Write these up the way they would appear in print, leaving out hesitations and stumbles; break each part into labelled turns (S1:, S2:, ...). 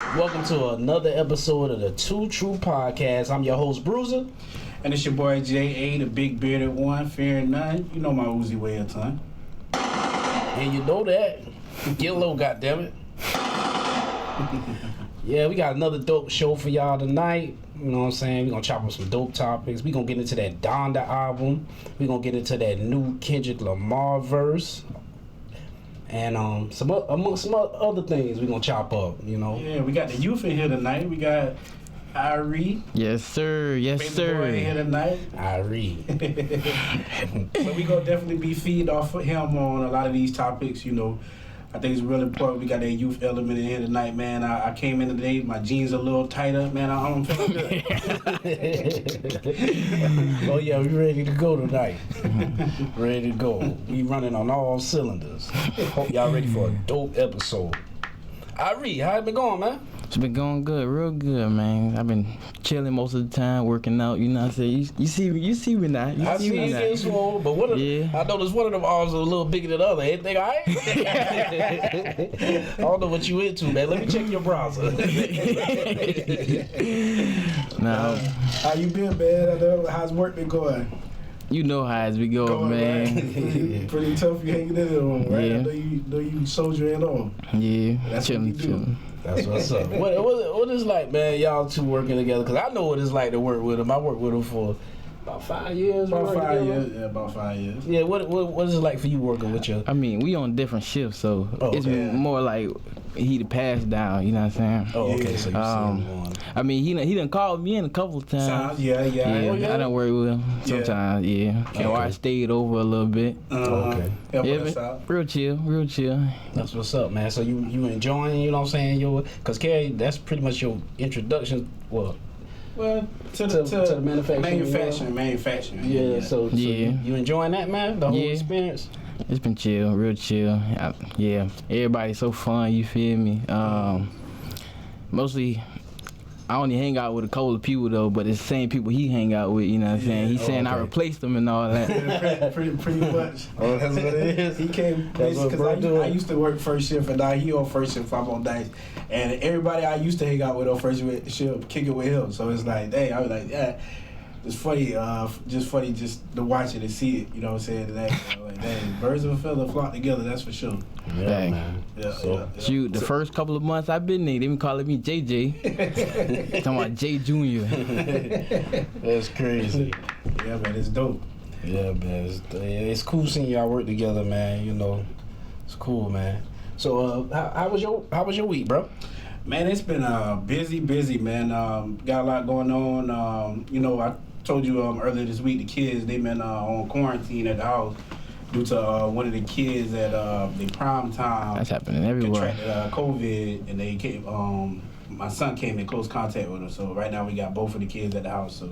S1: Welcome to another episode of the Two True Podcast. I'm your host, Bruiser.
S2: And it's your boy J.A., the big bearded one, fearing none. You know my Uzi weigh a ton.
S1: And you know that. Get low, goddammit. Yeah, we got another dope show for y'all tonight. You know what I'm saying? We're going to chop up some dope topics. We're going to get into that Donda album. We're going to get into that new Kendrick Lamar verse. And amongst some other things we're going to chop up, you know.
S2: Yeah, we got the youth in here tonight. We got Irie.
S3: Yes, sir. Yes,
S2: Baby
S3: sir.
S2: boy in here tonight.
S1: Irie.
S2: So we going to definitely be feed off of him on a lot of these topics, you know. I think it's really important. We got that youth element in here tonight, man. I came in today, my jeans a little tighter, man. I don't feel good.
S1: Oh yeah, we ready to go tonight. Ready to go. We running on all cylinders. Hope y'all ready for a dope episode. Irie, how it been going, man?
S3: It's been going good, real good, man. I've been chilling most of the time, working out. You know what I'm saying? You see me now.
S1: I see you getting swole, but I noticed one of them arms was a little bigger than the other. Everything all right? I don't know what you into, man. Let me check your browser.
S3: Nah,
S2: How you been, man? How's work been going?
S3: you know how it's been going, man.
S2: Right? Pretty tough you hanging in there on, right?
S3: Yeah.
S2: I know you soldiering on.
S3: Yeah,
S2: That's what we do.
S3: chilling.
S1: That's what's up. What is like, man, y'all two working together? Because I know what it's like to work with him. I worked with him for about 5 years.
S2: About 5
S1: together.
S2: years. Yeah, about 5 years.
S1: Yeah, what is it like for you working with your...
S3: I mean, we on different shifts, so it's
S2: yeah.
S3: more like he the pass down. You know what I'm saying?
S1: Oh, okay,
S2: Yeah.
S1: so you see him on.
S3: I mean, he done called me in a couple of times.
S2: Yeah.
S3: Yeah,
S2: Oh, yeah.
S3: I done work with him sometimes. Yeah, or I stayed over a little bit.
S1: Okay.
S2: Help
S3: Yeah,
S2: us
S3: man,
S2: out.
S3: real chill.
S1: That's what's up, man. So you enjoying, you know what I'm saying? Because Carrie, that's pretty much your introduction. Well,
S2: to
S1: the manufacturing.
S2: Manufacturing.
S1: yeah. So
S3: Yeah.
S1: you enjoying that, man? The whole
S3: Yeah.
S1: experience.
S3: It's been chill, real chill. Yeah, everybody's so fun. You feel me? Mostly, I only hang out with a couple of people though, but it's the same people he hang out with. You know what I'm saying? He's saying I
S1: okay.
S3: replaced them and all that.
S2: pretty much.
S1: Oh, that's what it is.
S2: He came
S1: That's what bro
S2: because
S1: doing.
S2: I used to work first shift, and now he on first shift. I'm on night, and everybody I used to hang out with on first shift kick it with him. So it's like, dang, I was like, yeah. It's funny, just to watch it and see it. You know what I'm saying? Like, dang, birds of a feather flock together. That's for sure.
S1: Yeah,
S3: Dang.
S1: man.
S2: Yeah,
S1: So-
S2: yeah.
S3: Shoot, the first couple of months I've been there, they been calling me JJ. Talking about J Junior.
S1: That's crazy.
S2: Yeah, man, it's dope.
S1: Yeah, man. It's cool seeing y'all work together, man. You know, it's cool, man. So, how was your week, bro?
S2: Man, it's been busy, man. Got a lot going on. You know, I told you earlier this week the kids they've been on quarantine at the house due to one of the kids at the prime time
S3: That's happening everywhere.
S2: contracted COVID, and they came. My son came in close contact with him, so right now we got both of the kids at the house.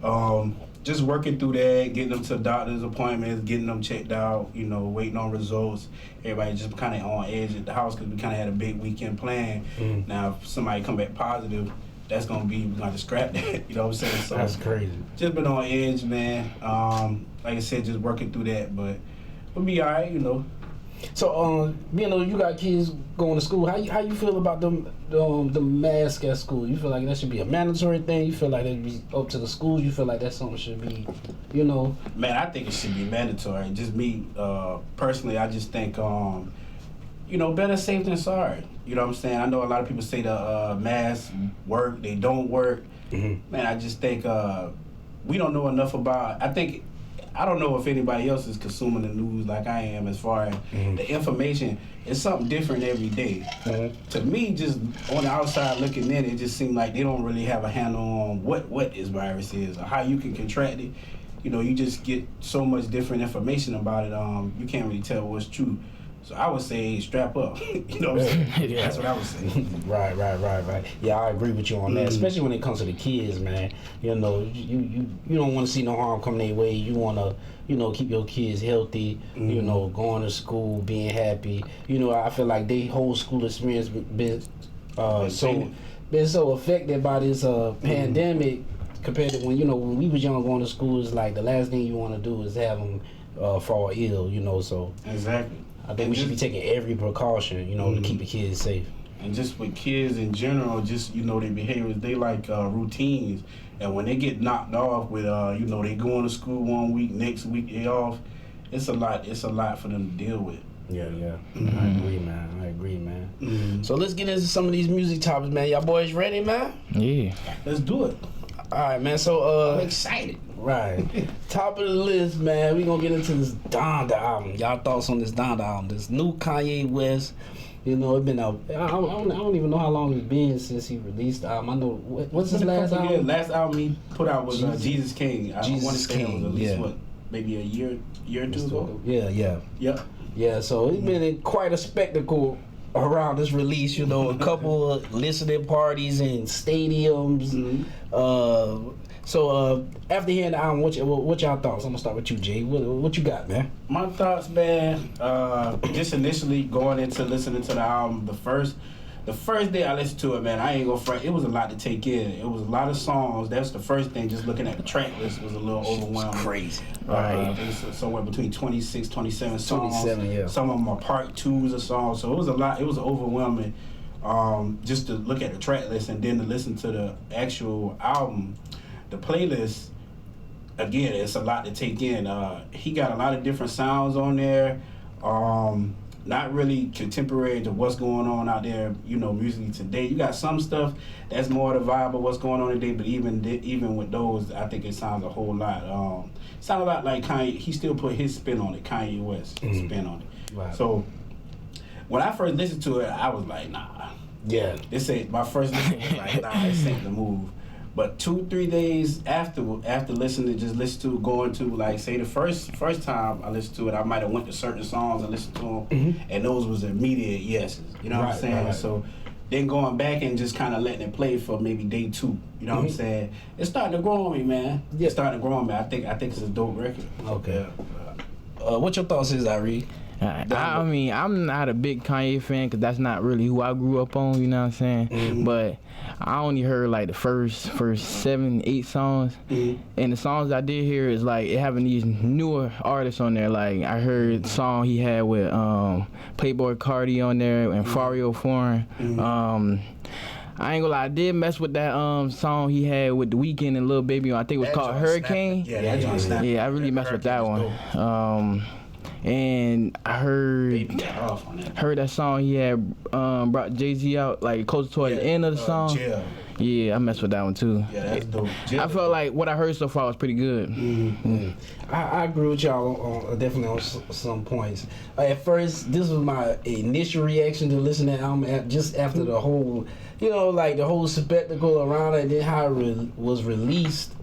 S2: So, just working through that, getting them to doctor's appointments, getting them checked out. You know, waiting on results. Everybody just kind of on edge at the house because we kind of had a big weekend plan. Now, if somebody come back positive, that's gonna be we're gonna have to scrap that. You know what I'm saying? So
S1: That's crazy.
S2: just been on edge, man. Like I said, just working through that, but we'll be all right. You know.
S1: So, you know, you got kids going to school. How you feel about the mask at school? You feel like that should be a mandatory thing? You feel like that should be up to the schools? You feel like that's something should be, you know?
S2: Man, I think it should be mandatory. Just me, personally, I just think, you know, better safe than sorry. You know what I'm saying? I know a lot of people say the masks work, they don't work.
S1: Mm-hmm.
S2: Man, I just think we don't know enough about. I don't know if anybody else is consuming the news like I am as far as the information. It's something different every day. To me, just on the outside looking in, it just seems like they don't really have a handle on what this virus is or how you can contract it. You know, you just get so much different information about it. You can't really tell what's true. So I would say strap up. You know what I'm saying?
S1: Yeah.
S2: That's what I would say.
S1: Right. Yeah, I agree with you on that. Especially when it comes to the kids, man. You know, you don't want to see no harm come their way. You want to, you know, keep your kids healthy. You know, going to school, being happy. You know, I feel like their whole school experience been so affected by this pandemic compared to when we was young going to school. It's like the last thing you want to do is have them fall ill. You know, so
S2: Exactly.
S1: I think we should be taking every precaution, you know, to keep the kids safe.
S2: And just with kids in general, just, you know, their behaviors, they like routines. And when they get knocked off with, you know, they going to school one week, next week they off, it's a lot for them to deal with.
S1: Yeah. I agree, man. So let's get into some of these music topics, man. Y'all boys ready, man?
S3: Yeah.
S2: Let's do it.
S1: All right, man. So
S2: I'm excited.
S1: Right. Top of the list, man. We gonna get into this Donda album. Y'all thoughts on this Donda album? This new Kanyewest. You know, it's been out. I don't even know how long it's been since he released the album. I know what's his last album?
S2: Yeah, last album he put out was Jesus King.
S1: Jesus King.
S2: At least what, maybe a year or two ago.
S1: Yeah.
S2: Yep.
S1: Yeah. So it's been quite a spectacle around this release. You know, a couple of listening parties in stadiums. So after hearing the album, what y'all thoughts? I'm gonna start with you, Jay. What you got, man?
S2: My thoughts, man. Just initially going into listening to the album, the first day I listened to it, man, I ain't gonna front. It was a lot to take in. It was a lot of songs. That's the first thing. Just looking at the track list was a little overwhelming.
S1: It's crazy.
S2: Right. It was somewhere between 26, 27 songs.
S1: 27, yeah.
S2: Some of them are part twos of songs. So it was a lot. It was overwhelming. Just to look at the track list and then to listen to the actual album. The playlist, again, it's a lot to take in. He got a lot of different sounds on there. Not really contemporary to what's going on out there, you know, musically today. You got some stuff that's more the vibe of what's going on today, but even with those, I think it sounds a whole lot. Sounds a lot like Kanye. He still put his spin on it, Kanyewest spin on it.
S1: Right.
S2: So when I first listened to it, I was like, nah.
S1: Yeah.
S2: This ain't my first listen. Was like, nah, this ain't the move. But 2-3 days after listening to going to, like, say the first time I listened to it, I might have went to certain songs and listened to them, and those was immediate yeses. You know what I'm saying? Right. So then going back and just kind of letting it play for maybe day 2. You know what I'm saying? It's starting to grow on me, man. Yeah. It's starting to grow on me. I think it's a dope record.
S1: Okay. What your thoughts is, Irie?
S3: I mean, I'm not a big Kanye fan because that's not really who I grew up on, you know what I'm saying? But I only heard like the first 7-8 songs, and the songs I did hear is like it having these newer artists on there. Like I heard the song he had with Playboy Cardi on there and Fario Foreign. I ain't gonna lie, I did mess with that
S2: song
S3: he had with The Weeknd and Lil Baby on. I think it was called Hurricane. Yeah, I really messed with that one. And I heard that song he had brought Jay-Z out like close toward the end of the song. Yeah, I messed with that one too.
S2: Yeah, that's dope.
S3: I felt like what I heard so far was pretty good.
S1: I agree with y'all on definitely on some points. At first, this was my initial reaction to listening to the album just after the whole, you know, like the whole spectacle around it, and then how it was released.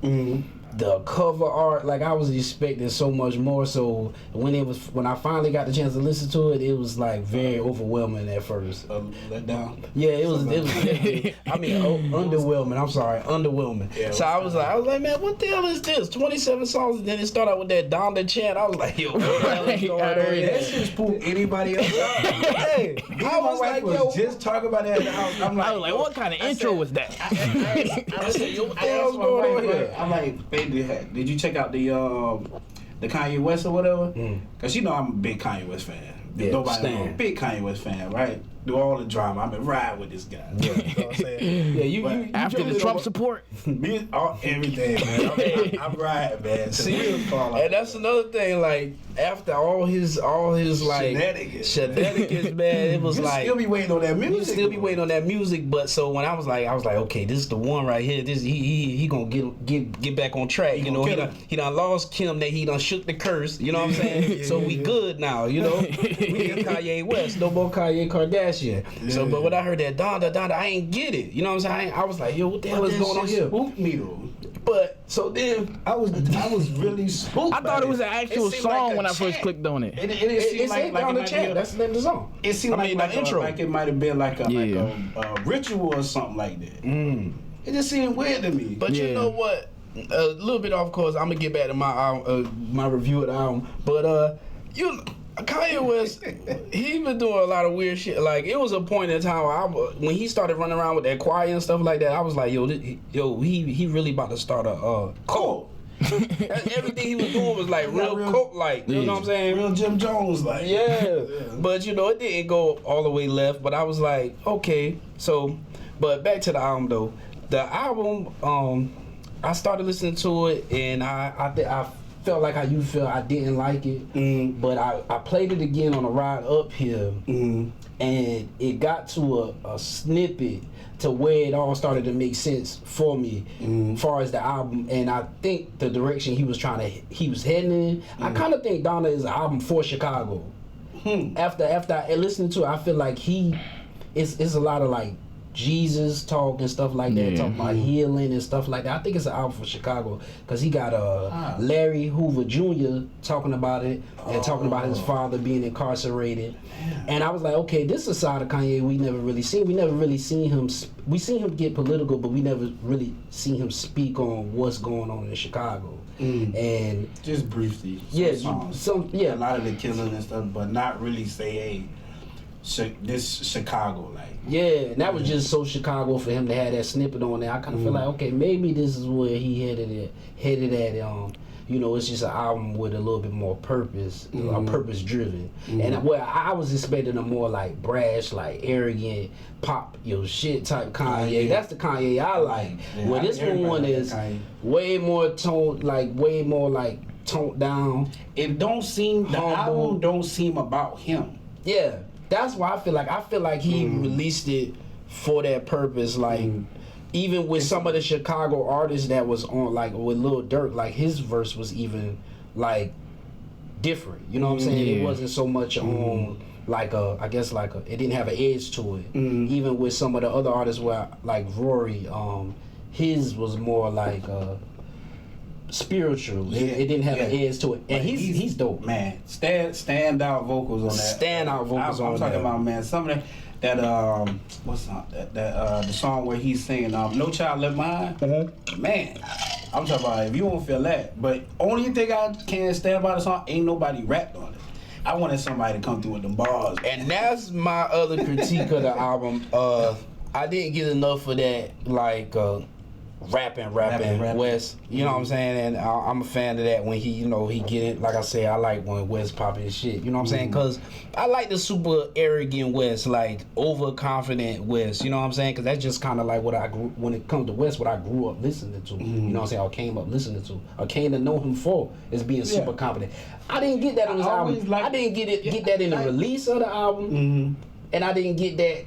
S1: The cover art, like I was expecting so much more. So when I finally got the chance to listen to it, it was like very overwhelming at first.
S2: Let down.
S1: Yeah, it was. I mean, underwhelming. I'm sorry, underwhelming. Yeah, so I was like, man, what the hell is this? 27 songs, and then it started out with that Donda chant. I was like, yo, what the hell is going on here?
S2: That shit spooked anybody else out.
S1: Hey,
S2: I was like, yo, just talking about that in the house.
S3: I was like, what kind of intro was that?
S1: I said, yo, what the hell's going on here?
S2: I'm like, baby, did you check out the Kanyewest or whatever? Cause you know I'm a big Kanyewest fan.
S1: Yeah,
S2: nobody knows I'm a big Kanyewest fan, right? Do all the drama. I've been riding with this guy. You know what I'm saying?
S1: Yeah, you
S3: after the Trump support,
S2: everything, man. I'm riding, man.
S1: See, and that's another thing. Like after all his like shenanigans, man, it was like
S2: still be waiting on that music.
S1: You still be waiting on that music. But so when I was like, okay, this is the one right here. This he gonna get back on track. You know, he done lost Kim. That he done shook the curse. You know what I'm saying? So we good now. You know, we get Kanyewest. No more Kanye Kardashian. So, but when I heard that Donda, I ain't get it. You know what I'm saying? I was like, yo, what the hell is going on here?
S2: Spooked me though.
S1: But so then
S2: I was really spooked.
S3: I thought it was an actual song like when I first clicked on it.
S1: It seemed like the chant. That's the name of the song.
S2: It seemed like the intro. Like it might have been like a ritual or something like that. It just seemed weird to me.
S1: But you know what? A little bit off course. I'm gonna get back to my review of the album. But Kanye West, he been doing a lot of weird shit. Like it was a point in time when he started running around with that choir and stuff like that. I was like, he really about to start a cult. Everything he was doing was like real coke like. You know what I'm saying?
S2: Real Jim Jones like.
S1: Yeah. But you know, it didn't go all the way left. But I was like, okay. So, but back to the album though. The album, I started listening to it, and I felt like how you felt. I didn't like it, but I played it again on the ride up here, and it got to a snippet to where it all started to make sense for me, as far as the album. And I think the direction he was heading in. I kind of think Donda is an album for Chicago. After I listened to it, I feel like it's a lot of like Jesus talk and stuff like that, talking about healing and stuff like that. I think it's an album for Chicago because he got Larry Hoover Jr. talking about it and talking about his father being incarcerated. And I was like, okay, this is a side of Kanye we never really seen. We never really seen him. We seen him get political, but we never really seen him speak on what's going on in Chicago. And
S2: just briefly,
S1: a
S2: lot of the killing and stuff, but not really say, hey, this Chicago like.
S1: Yeah, and that was just so Chicago for him to have that snippet on there. I kind of feel like, okay, maybe this is where he headed at. You know, it's just an album with a little bit more purpose, purpose driven. And I was expecting a more like brash, like arrogant, pop your shit type Kanye. That's the Kanye I like. Well, this one is way more toned down.
S2: It don't seem the album don't seem about him.
S1: Yeah. That's why I feel like he released it for that purpose. Like even with some of the Chicago artists that was on, like with Lil Durk, like his verse was even like different. You know what I'm saying? It wasn't so much on it didn't have an edge to it. Even with some of the other artists where like Rory, his was more like spiritual. It didn't have an edge to it, and he's dope,
S2: man. Standout vocals on that.
S1: Standout vocals on that.
S2: I'm talking about, man, some of that what's the song where he's singing No Child Left Behind. Man, I'm talking about if you won't feel that. But only thing I can't stand about the song, ain't nobody rapped on it. I wanted somebody to come through with them bars,
S1: and that's my other critique of the album. I didn't get enough of that, like. Rapping West, you know what I'm saying, and I'm a fan of that when he get it. Like I say, I like when West popping his shit, you know what I'm saying, because I like the super arrogant West, like overconfident West, you know what I'm saying, because that's just kind of like what I grew, when it comes to West, what I grew up listening to, you know what I'm saying, or came up listening to, or came to know him for, is being super confident. I didn't get that on his album. I didn't get that in the release of the album, and I didn't get that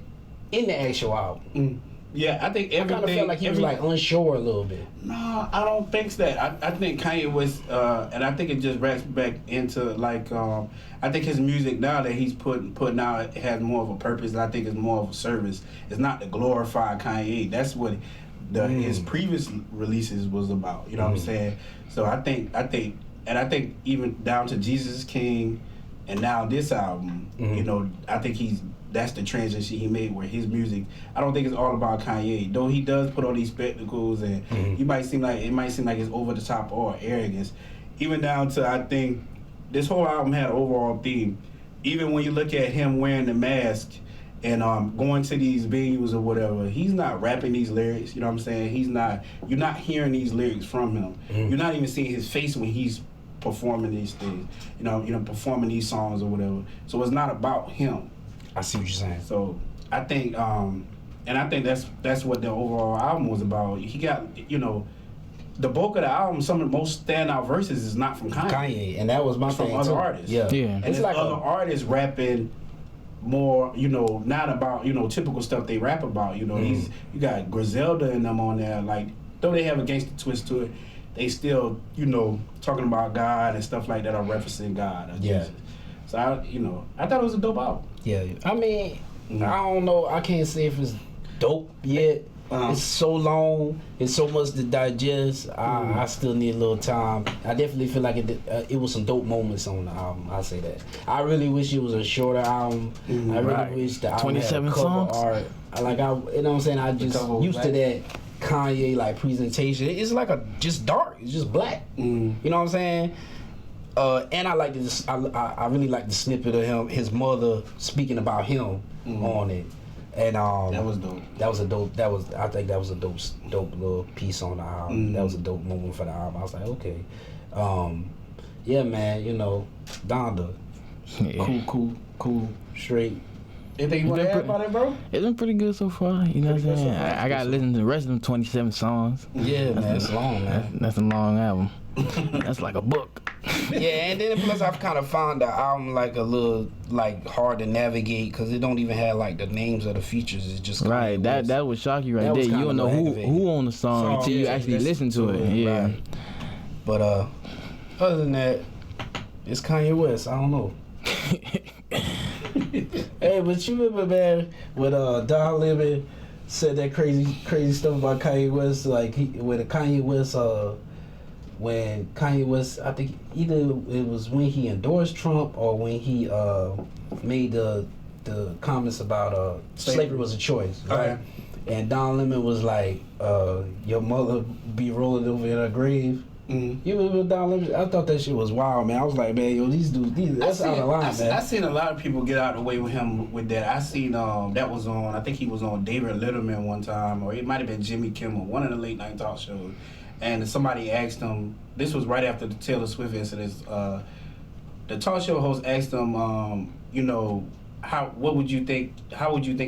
S1: in the actual album.
S2: Yeah, I think everything. I kind of
S1: felt like he was like unsure a little bit.
S2: No, I don't think that. I think Kanyewest, and I think it just wraps back into like, I think his music now that he's putting out, it has more of a purpose. And I think it's more of a service. It's not the glorified Kanye. That's what his previous releases was about. You know what I'm saying? So I think even down to Jesus is King, and now this album, you know, I think that's the transition he made where his music, I don't think it's all about Kanye, though he does put on these spectacles and it might seem like it's over the top or arrogance. Even down to, I think this whole album had an overall theme. Even when you look at him wearing the mask and going to these venues or whatever, he's not rapping these lyrics, you know what I'm saying? You're not hearing these lyrics from him. You're not even seeing his face when he's performing these things, you know, performing these songs or whatever. So it's not about him.
S1: I see what you're saying.
S2: So I think, and I think that's what the overall album was about. He got, you know, the bulk of the album, some of the most standout verses is not from Kanye.
S1: And that was my thing
S2: from other artists.
S3: Yeah.
S2: And it's like other artists rapping more, you know, not about, you know, typical stuff they rap about. You know, you got Griselda and them on there. Like, though they have a gangster twist to it, they still, you know, talking about God and stuff like that, or referencing God or Jesus. So I thought it was a dope album.
S1: Yeah, I mean, I don't know. I can't say if it's dope yet. It's so long. It's so much to digest. I still need a little time. I definitely feel like it was some dope moments on the album. I say that. I really wish it was a shorter album. I really wish the album
S3: 27
S1: had cover
S3: songs.
S1: art. You know what I'm saying? I just used to that Kanye like presentation. It's like just dark. It's just black. You know what I'm saying? And I like this. I really like the snippet of him, his mother speaking about him on it. And
S2: that was dope.
S1: I think that was a dope little piece on the album. That was a dope moment for the album. I was like, okay. Yeah, man, you know, Donda.
S3: Yeah.
S1: Cool, straight.
S2: Anything you want to add about it, bro?
S3: It's been pretty good so far. You know what I'm saying? I got to listen to the rest of them 27 songs.
S1: Yeah, man, it's long, man.
S3: That's a long album. That's like a book.
S1: Yeah, and then plus I've kind of found the album like a little like hard to navigate because it don't even have like the names of the featers. It's just
S3: right. That would shock you right
S1: That
S3: there.
S1: was
S3: You don't know who on the song until you actually listen to it. Yeah.
S1: Right. But other than that, it's Kanyewest. I don't know. Hey, but you remember, man, when Don Lemon said that crazy stuff about Kanyewest, like when Kanye West, I think either it was when he endorsed Trump or when he made the comments about slavery was a choice, right?
S2: Okay.
S1: And Don Lemon was like, your mother be rolling over in her grave. You remember Don Lemon? I thought that shit was wild, man. I was like, man, yo, these dudes, that's out of line, man.
S2: I seen a lot of people get out of the way with him with that. I seen that was on, I think he was on David Letterman one time, or it might have been Jimmy Kimmel, one of the late night talk shows. And somebody asked him, this was right after the Taylor Swift incident, the talk show host asked him, you know, how would you think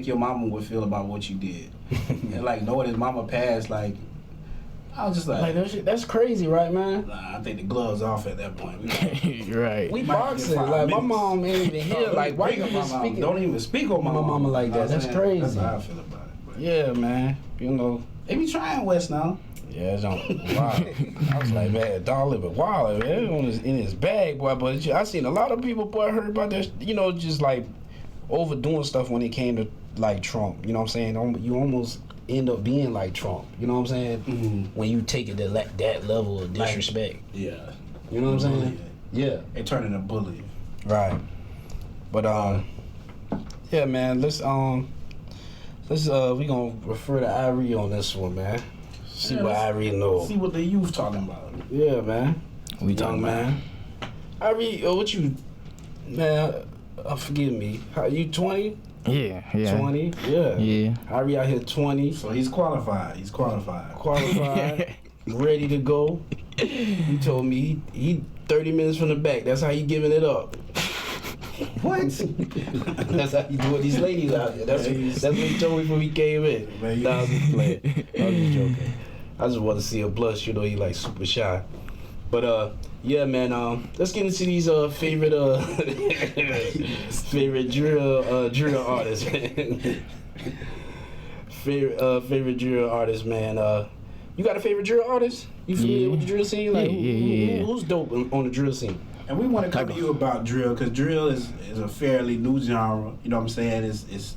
S2: your mama would feel about what you did? And like knowing his mama passed, like, I was just like
S1: that's crazy, right, man?
S2: Nah, I think the gloves off at that point.
S3: Right.
S1: We boxing. Like, my mom ain't even here. Like, why you even speaking?
S2: Don't even speak on my
S1: mama like that. That's crazy.
S2: That's how I feel about it. But
S1: Yeah, man. You know.
S2: they be trying West now.
S1: Yeah, it's on wild. I was like, man, Don Lemon wild, man. In his bag, boy. But I seen a lot of people, boy, heard about that. You know, just like overdoing stuff when it came to like Trump. You know what I'm saying? You almost end up being like Trump. You know what I'm saying? When you take it to that level of disrespect.
S2: Yeah.
S1: You know what I'm saying? Yeah.
S2: They turning a bully.
S1: Right. But yeah, man. Let's we gonna refer to Irie on this one, man. See what Irie knows.
S2: See what the youth talking about.
S1: Yeah, man.
S3: We talking
S1: man. Irie, what you, man? Forgive me. How you 20?
S3: Yeah.
S1: 20? Yeah.
S3: Yeah.
S1: Irie out here 20.
S2: So he's qualified.
S1: Qualified. Ready to go. He told me he 30 minutes from the back. That's how he giving it up.
S2: What?
S1: That's how you doing these ladies out here. That's what he told me when he came in.
S2: Man,
S1: Nah, I was just playing. I was just joking. I just want to see her blush. You know, he like super shy. But yeah, man. Let's get into these favorite drill artists, man. favorite drill artists, man. You got a favorite drill artist? You familiar with the drill scene? Like, who's dope on the drill scene?
S2: And we want to come to you about drill because drill is a fairly new genre. You know what I'm saying? It's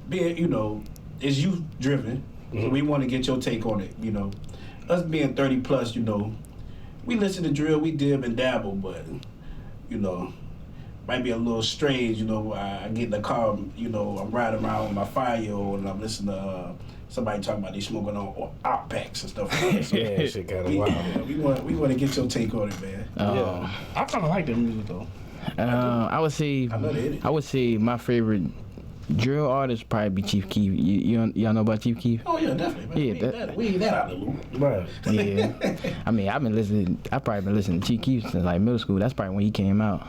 S2: being, you know, it's youth driven. So we want to get your take on it. You know, us being 30 plus, you know, we listen to drill, we dib and dabble, but you know, might be a little strange. You know, I get in the car, you know, I'm riding around with my 5-year-old and I'm listening to somebody talking about they smoking on out packs and stuff like that. So
S1: Yeah, that shit kind of wild.
S2: Yeah, we want to get your take on it, man.
S1: Yeah, I kind of like that music though.
S3: I would say
S2: I know they did.
S3: I would say my favorite drill artist probably be Chief Keef. Y'all know about Chief Keef?
S2: Oh yeah, definitely. Man.
S3: Yeah,
S2: we ain't that out of the loop.
S1: Right.
S3: Yeah. I mean, I've probably been listening to Chief Keef since like middle school. That's probably when he came out.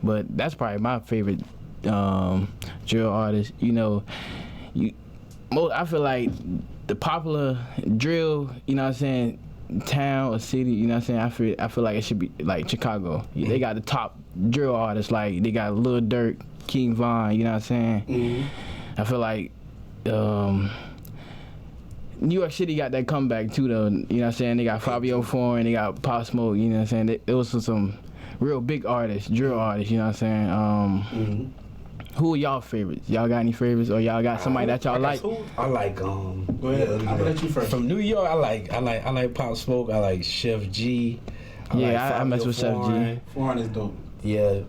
S3: But that's probably my favorite drill artist. You know, I feel like the popular drill, you know what I'm saying, town or city, you know what I'm saying, I feel like it should be like Chicago. They got the top drill artists, like they got Lil Durk, King Von, you know what I'm saying. I feel like New York City got that comeback too though, you know what I'm saying. They got Fabio Foreign, they got Pop Smoke, you know what I'm saying. It was some real big artists, drill artists, you know what I'm saying. Who are y'all favorites? Y'all got any favorites, or y'all got somebody that y'all like?
S1: I like
S2: Go ahead. I'll let you first.
S1: From New York, I like Pop Smoke. I like Chef G.
S3: I mess with Chef G.
S2: Foreign is dope.
S1: Yeah,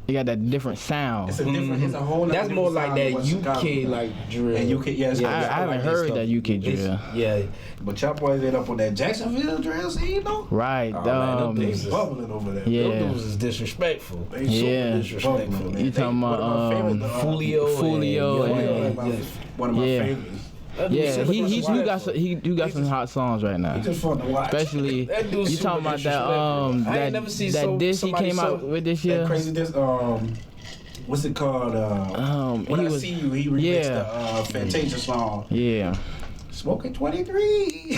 S3: You got that different sound.
S2: It's a different. It's a whole.
S1: that's more like that UK
S2: UK
S1: like drill.
S2: And UK, yes.
S3: I haven't heard that UK drill.
S1: Yeah,
S2: But y'all boys ended up on that Jacksonville drill scene, though.
S3: Right.
S1: Oh, man,
S2: They
S1: Jesus.
S2: bubbling over there.
S3: Yeah.
S1: those dudes is disrespectful.
S2: They
S3: Yeah.
S2: super disrespectful.
S1: You
S2: man.
S3: talking
S2: One of my
S3: about,
S2: favorites,
S1: Fulio,
S3: Fulio
S1: and,
S3: and-
S2: one of my
S3: Yeah.
S2: favorites.
S3: Yeah, he do got some hot songs right now.
S2: He just fun to watch.
S3: Especially
S1: That dude's
S3: you talking
S1: super
S3: about that
S1: disrespectful. I ain't
S3: that
S1: never seen
S3: that disc he
S1: somebody
S3: came out with this year.
S2: That crazy disc. What's it called? When
S3: he
S2: I
S3: was-
S2: See You, he remixed
S3: yeah.
S2: the Fantasia song.
S3: Yeah.
S2: Smoking 23.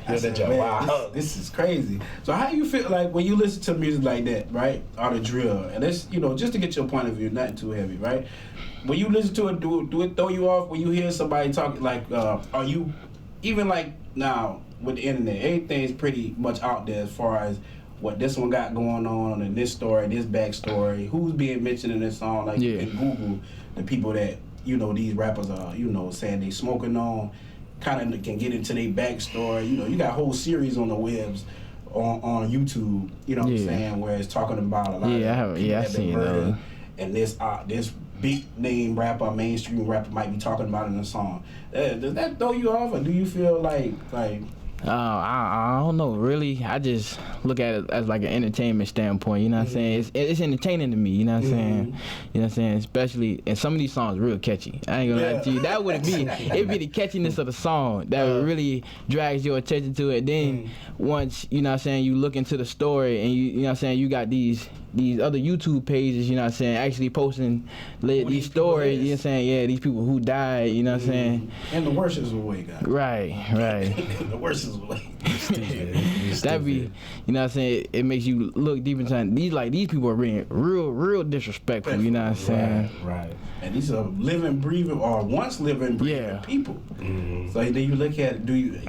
S2: I said,
S1: job.
S2: man,
S1: Wow.
S2: this is crazy. So how you feel like when you listen to music like that, right? Or the drill, and it's just to get your point of view, nothing too heavy, right? When you listen to it, do it throw you off when you hear somebody talking like, are you even like now with the internet, everything's pretty much out there as far as what this one got going on and this story, this backstory, who's being mentioned in this song. Like you can Google the people that these rappers are saying they smoking on, kind of can get into their backstory. You got whole series on the webs on YouTube. You know what I'm saying, where it's talking about a lot of people that been murdered, and this big name rapper, mainstream rapper might be talking about it in a song. Does that throw you off, or do you feel like?
S3: I don't know, really. I just look at it as like an entertainment standpoint, you know what I'm saying? It's entertaining to me, you know what I'm saying? You know what I'm saying? Especially, and some of these songs real catchy. I ain't gonna lie to you. That would be, it'd be the catchiness of the song that really drags your attention to it. Then once, you know what I'm saying, you look into the story and you know what I'm saying, you got these other YouTube pages, you know what I'm saying, actually posting these stories, you know what I'm saying, yeah, these people who died, you know what I'm saying?
S2: And the worst is away, guys.
S3: Right.
S2: The worst is away.
S3: That be, you know what I'm saying, it makes you look deep into these people are being real disrespectful, you know what I'm saying?
S1: Right.
S2: And these are living, breathing, or once living, breathing people. So then you look at it,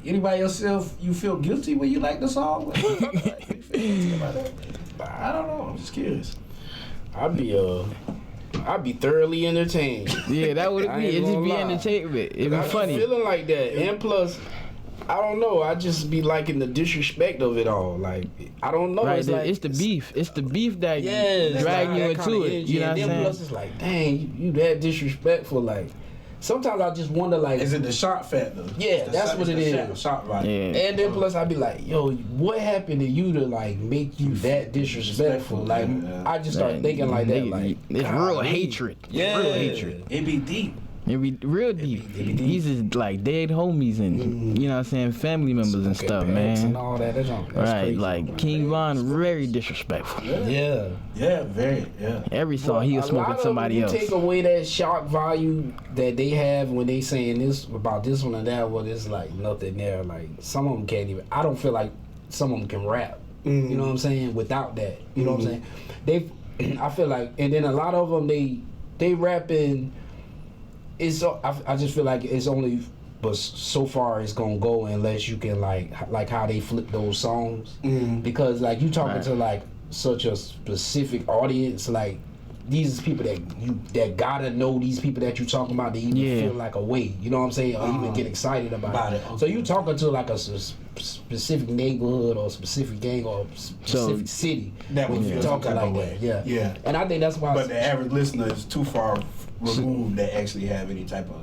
S2: anybody else you feel guilty when you like the song? You feel guilty about that? I don't know. I'm just curious.
S1: I'd be thoroughly entertained.
S3: Yeah, that would
S1: I
S3: be.
S1: ain't
S3: It just
S1: gonna
S3: be
S1: lie.
S3: entertainment. It'd be
S1: I
S3: funny.
S1: be feeling like that, and plus, I don't know. I just be liking the disrespect of it all. Like I don't know.
S3: Right,
S1: It's like
S3: it's the beef. It's the beef that
S1: Yeah,
S3: drag you into it. You know what I'm
S1: and then
S3: saying?
S1: plus, it's like, dang, you that disrespectful. Like sometimes I just wonder, like,
S2: Is it the shock factor?
S1: Yeah, that's what it is.
S2: Shock value.
S3: Yeah.
S1: and then plus I be like, yo, what happened to you to like make you that disrespectful? Like
S2: Yeah.
S1: I just start thinking like that. Like
S3: it's real
S1: golly.
S3: hatred.
S1: Yeah.
S3: Real hatred.
S2: It be deep.
S3: It be real deep. These is like dead homies and you know what I'm saying, family members and stuff,
S1: Parents and
S3: man.
S1: all that. That's
S3: Right,
S1: crazy.
S3: like King Von, very disrespectful.
S1: Yeah.
S2: Yeah, very. Yeah.
S3: Every song he was
S1: A
S3: smoking
S1: lot of
S3: somebody
S1: them,
S3: else.
S1: you take away that shock value that they have when they saying this about this one and that one. It's like nothing there. Like some of them can't even. I don't feel like some of them can rap. You know what I'm saying? Without that, you know what I'm saying? I feel like, and then a lot of them they rapping. It's I just feel like it's only. But so far it's gonna go unless you can like how they flip those songs because like you talking to like such a specific audience, like these is people that gotta know these people that you talking about to even feel like a way, you know what I'm saying, or even get excited about it. So you talking to like a specific neighborhood or specific gang or specific city
S2: That would feel some
S1: talking
S2: type
S1: like
S2: of way.
S1: that.
S2: Yeah.
S1: And I think that's why.
S2: But the average listener is too far removed to actually have any type of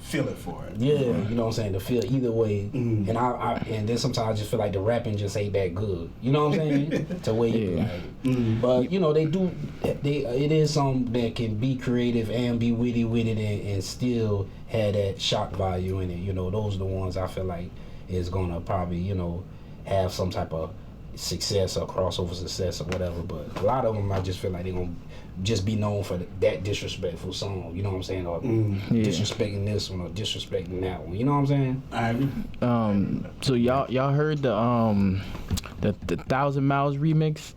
S2: feeling for it.
S1: Yeah, you know what I'm saying, to feel either way. And and then sometimes I just feel like the rapping just ain't that good. You know what I'm saying? To where you like, but you know it is something that can be creative and be witty with it and still have that shock value in it. You know, those are the ones I feel like is gonna probably have some type of success or crossover success or whatever. But a lot of them I just feel like they're gonna just be known for that disrespectful song, you know what I'm saying, or disrespecting this one or disrespecting that one, you know what I'm saying?
S2: I agree.
S3: So y'all heard the 1,000 Miles remix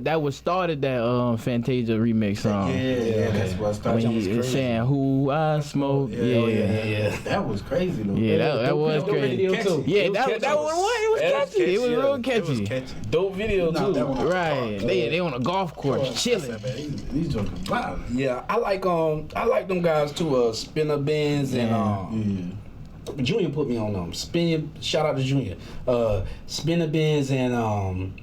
S3: that was started that Fantasia remix song.
S2: Yeah, that's what started.
S3: When he was saying who I smoke. Yeah.
S2: That was crazy though.
S3: Yeah, that was crazy. Yeah, that was it was catchy. It was real catchy.
S1: Dope video too.
S3: Right. They on a golf course chilling.
S2: These jokers violent.
S1: Yeah, I like them guys too. Spinner Benz and Junior put me on them. Shout out to Junior. Spinner Benz and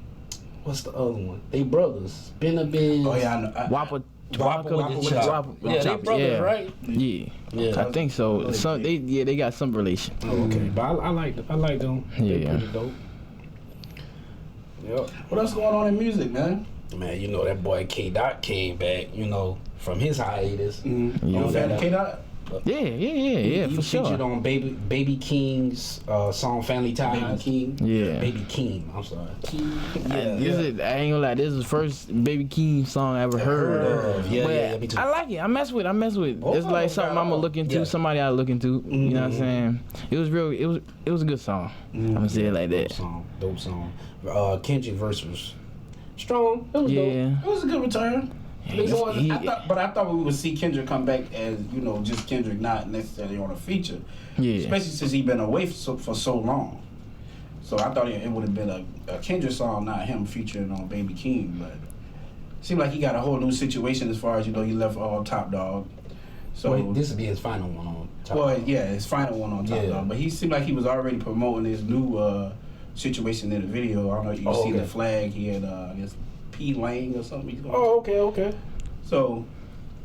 S1: what's the other one? They brothers. Ben.
S2: Oh yeah, I know.
S3: Whopper.
S1: Whopper with the chop. Yeah, they brothers, right?
S3: Yeah, I think so. Some they got some relation.
S1: Oh, okay, but I like them. They pretty dope. Yep.
S2: What else going on in music, man?
S1: Man, you know that boy K Dot came back. You know, from his hiatus.
S2: Mm-hmm. You a fan of K Dot?
S3: Yeah,
S1: He
S3: for sure.
S1: featured on Baby King's song "Family Ties."
S2: Baby King.
S3: Yeah.
S1: Baby King. I'm sorry.
S3: I ain't gonna lie, this is the first Baby Keem song I ever heard of.
S1: Yeah, me too.
S3: I like it. I mess with.
S1: Oh,
S3: It's like something I'm gonna look into. Somebody I look into. You know what I'm saying? It was real. It was a good song. I'm gonna say it like that.
S1: Dope song. Kendrick verse was strong. It was dope.
S2: It was a good return. I thought we would see Kendrick come back as, you know, just Kendrick, not necessarily on a feature. Yeah. Especially since he been away for so long. So I thought it would have been a Kendrick song, not him featuring on Baby King. But it seemed like he got a whole new situation as far as, you know, he left Top Dog. So
S1: this would be his final one on Top
S2: Dog. Yeah, his final one on Top Dog. But he seemed like he was already promoting his new situation in the video. I don't know if you see the flag. He had, I guess, P. Lang or something.
S1: Okay.
S2: So,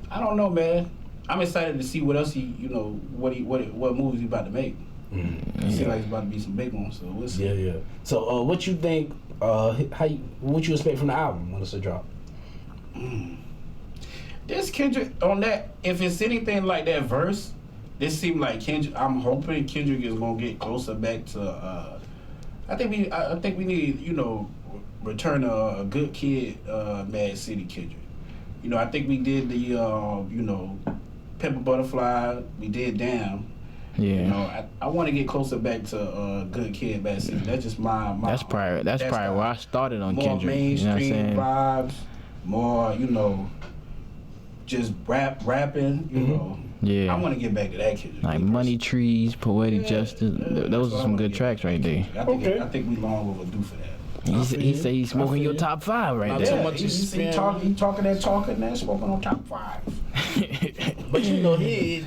S2: I don't know, man. I'm excited to see what else what movies he about to make. It seems like it's about to be some big ones, so we'll see.
S1: Yeah. So, what you think? What you expect from the album when it's a drop?
S2: This Kendrick on that. If it's anything like that verse, this seemed like Kendrick. I'm hoping Kendrick is gonna get closer back to. I think we need, you know, return a good kid, Mad City Kendrick. You know, I think we did the, you know, Pepper Butterfly. We did Damn.
S3: Yeah.
S2: You know, I want to get closer back to good kid, Mad City. That's just my.
S3: That's probably where I started on
S2: more
S3: Kendrick.
S2: Mainstream
S3: you know
S2: vibes, more, you know, just rapping. You know.
S3: Yeah.
S2: I want to get back to that Kendrick.
S3: Like Money Trees, Poetic Justice. Those are some good tracks right there.
S2: I think we long overdue for that.
S3: He said he's smoking your top 5 right there.
S2: Too much he talking that, smoking on top 5.
S1: But you know, I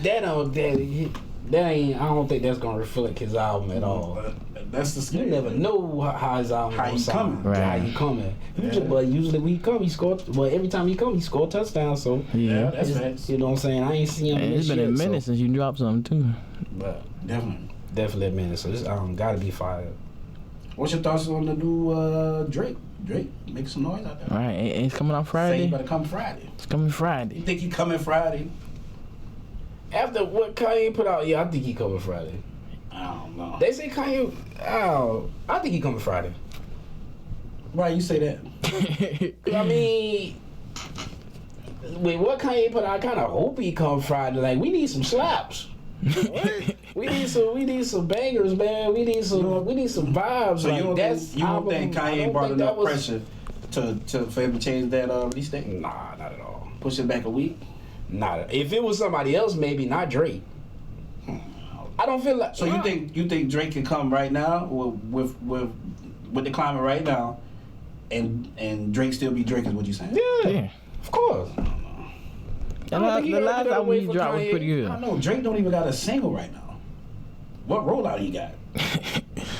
S1: don't think that's gonna reflect his album at all.
S2: That's the scary.
S1: You never know how his album
S2: how he coming.
S3: Right.
S1: How he coming. But usually when he come, he scored. Well, every time he come, he scored touchdowns. So
S3: yeah,
S2: that's facts.
S1: You know what I'm saying? I ain't seen him.
S3: And it's been a minute since you dropped something too.
S2: But definitely
S1: a minute. So this album gotta be fired.
S2: What's your thoughts on the new Drake? Drake, make some noise out there.
S3: All right, and it's coming on Friday.
S2: Say he better come Friday.
S3: It's coming Friday.
S2: You think he coming Friday?
S1: After what Kanye put out, yeah, I think he coming Friday.
S2: I don't know.
S1: They say Kanye. I think he coming Friday.
S2: Why you say that?
S1: I mean, with what Kanye put out, I kind of hope he come Friday. Like, we need some slaps. we need some bangers, man. We need some vibes.
S2: So
S1: like,
S2: you don't think Kanye brought enough pressure for him to change that release date?
S1: Nah, not at all.
S2: Push it back a week?
S1: Not if it was somebody else, maybe not Drake. I don't feel like.
S2: So you think Drake can come right now with the climate right now, and Drake still be Drake is what you saying?
S1: Yeah, of course.
S3: The last album he dropped was pretty good.
S2: I know Drake don't even got a single right now. What rollout he got?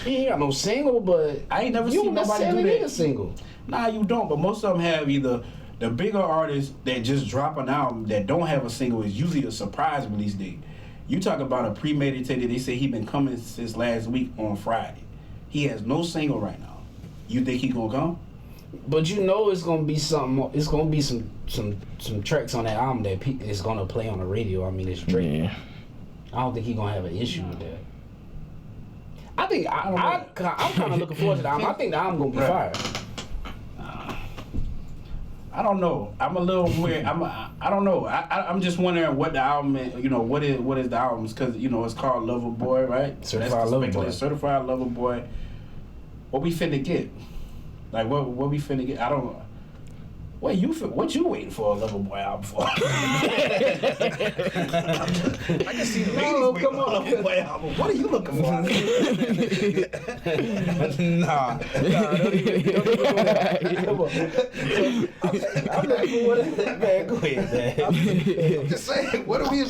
S1: He ain't got no single, but
S2: I ain't never seen nobody do that.
S1: Need a single.
S2: Nah, you don't. But most of them have either the bigger artists that just drop an album that don't have a single is usually a surprise release date. You talk about a premeditated. They say he been coming since last week on Friday. He has no single right now. You think he gonna come?
S1: But you know it's gonna be something. It's gonna be some tracks on that album that is gonna play on the radio. I mean, it's Drake. Yeah. I don't think he's gonna have an issue with that. I think I'm kind of looking forward to the album. I think the album gonna be fire.
S2: I don't know. I'm a little weird. I don't know. I'm just wondering what the album is, you know, what is the album's, because, you know, it's called Lover Boy, right?
S1: Certified Lover Boy.
S2: Certified Lover Boy. What we finna get? Like, what we finna get? I don't know. What you waiting for a Lover Boy album for? I can see the ladies waiting for a Lover Boy album. What are you looking for?
S1: Nah, don't even go there. Come on. I'm looking for what is that, man? Go ahead, man.
S2: I'm just saying, what are we?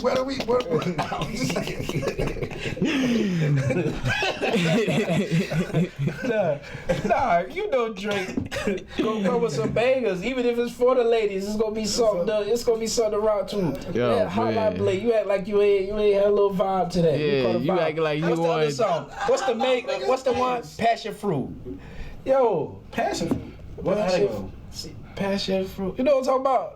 S1: Nah, you know Drake gonna come with some bangers, even if it's for the ladies. It's gonna be something. It's gonna be something to rock to. Yeah, Highlight Blake. You act like you ain't had a little vibe to that.
S3: Yeah, you act like you
S1: What's the other song? What's the one? Passion Fruit. Yo,
S2: Passion Fruit. What?
S1: Passion Fruit. You know what I'm talking about?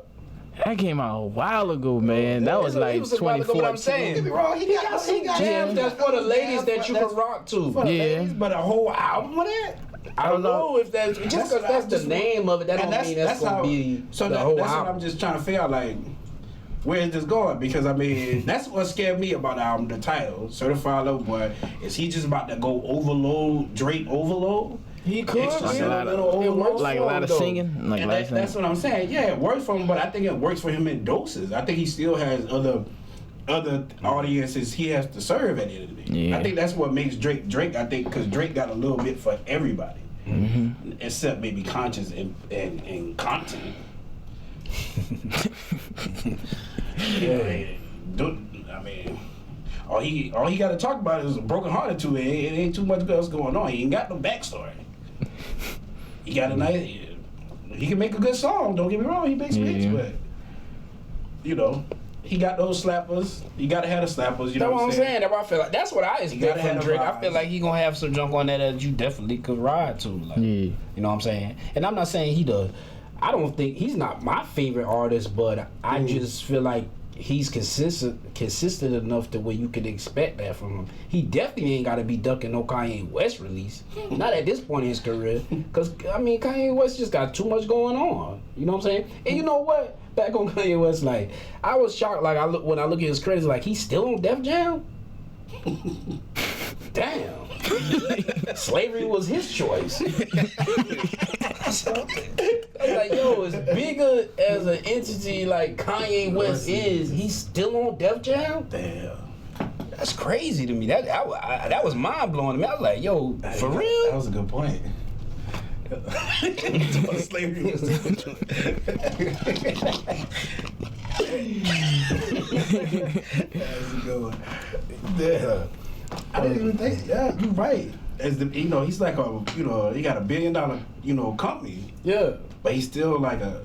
S3: That came out a while ago, man. That was like 2014.
S1: What I'm saying.
S2: Don't get me wrong. He got
S1: Some jams that's for the ladies that you can rock to.
S2: For the ladies, but a whole album of that.
S1: I don't know if that's just because that's the name of it. That don't mean that's gonna be the whole
S2: that's
S1: album.
S2: what I'm just trying to figure out. Like, where is this going? Because I mean, that's what scared me about the album. The title, Certified Lover Boy. Is he just about to go overload, Drake overload?
S1: He could
S3: Like
S1: be
S3: a lot of singing. Like
S2: that's what I'm saying. Yeah, it works for him, but I think it works for him in doses. I think he still has other audiences he has to serve at the end of the day.
S3: Yeah.
S2: I think that's what makes Drake. I think because Drake got a little bit for everybody, except maybe conscious and content. Yeah, I mean, all he got to talk about is a broken hearted to it. It ain't too much else going on. He ain't got no backstory. He got a nice. He can make a good song. Don't get me wrong. He makes hits, but you know, he got those slappers. You gotta have the slappers. You know what I'm saying?
S1: That's what I feel like. That's what I expect from Drake. I feel like he gonna have some junk on there that you definitely could ride to. Like, you know what I'm saying? And I'm not saying he does. I don't think he's not my favorite artist, but I just feel like he's consistent enough to where you could expect that from him. He definitely ain't got to be ducking no Kanyewest release. Not at this point in his career. Because, I mean, Kanyewest just got too much going on. You know what I'm saying? And you know what? Back on Kanyewest, like, I was shocked. Like, when I look at his credits, like, he's still on Def Jam? Damn. Slavery was his choice. So, I was like, yo, as bigger as an entity like Kanye West is, he's still on Def Jam?
S2: Damn.
S1: That's crazy to me. That was mind blowing to me. I was like, yo, for real?
S2: That was a good point. Slavery was his choice. That was a good one. Yeah. I didn't even think. Yeah, you're right. As the, he's like he got $1 billion, company.
S1: Yeah.
S2: But he's still like a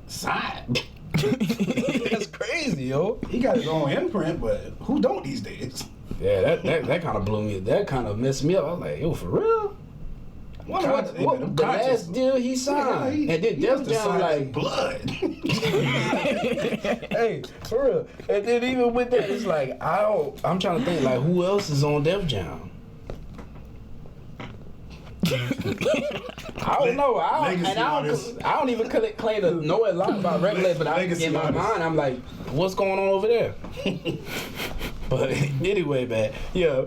S2: side.
S1: That's crazy, yo.
S2: He got his own imprint, but who don't these days?
S1: Yeah, that kind of blew me. That kind of messed me up. I was like, yo, for real? What the last deal he signed?
S2: Yeah,
S1: and then Def Jam like
S2: blood.
S1: Hey, for real. And then even with that, it's like I'm trying to think like who else is on Def Jam? I don't know. I don't even claim to know a lot about Regulate, but in my mind, I'm like, what's going on over there? But anyway, man, yeah,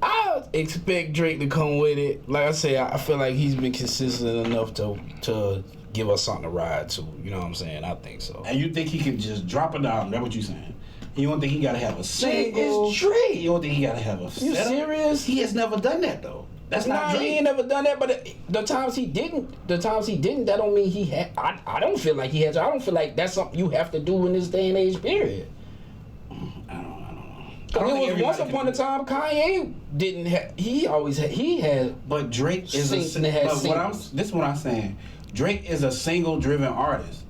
S1: I expect Drake to come with it. Like I say, I feel like he's been consistent enough to give us something to ride to. You know what I'm saying? I think so.
S2: And you think he can just drop it down? That's what you saying? You don't think he gotta have a single?
S1: It's Drake.
S2: You don't think he gotta have a?
S1: You serious?
S2: He has never done that though. That's not Drake.
S1: He ain't never done that. But the times he didn't, that don't mean he had. I don't feel like he has. I don't feel like that's something you have to do in this day and age. Period.
S2: I don't know.
S1: It was once upon a time Kanye didn't have. He had.
S2: But Drake is
S1: this
S2: is what I'm saying. Drake is a single driven artist.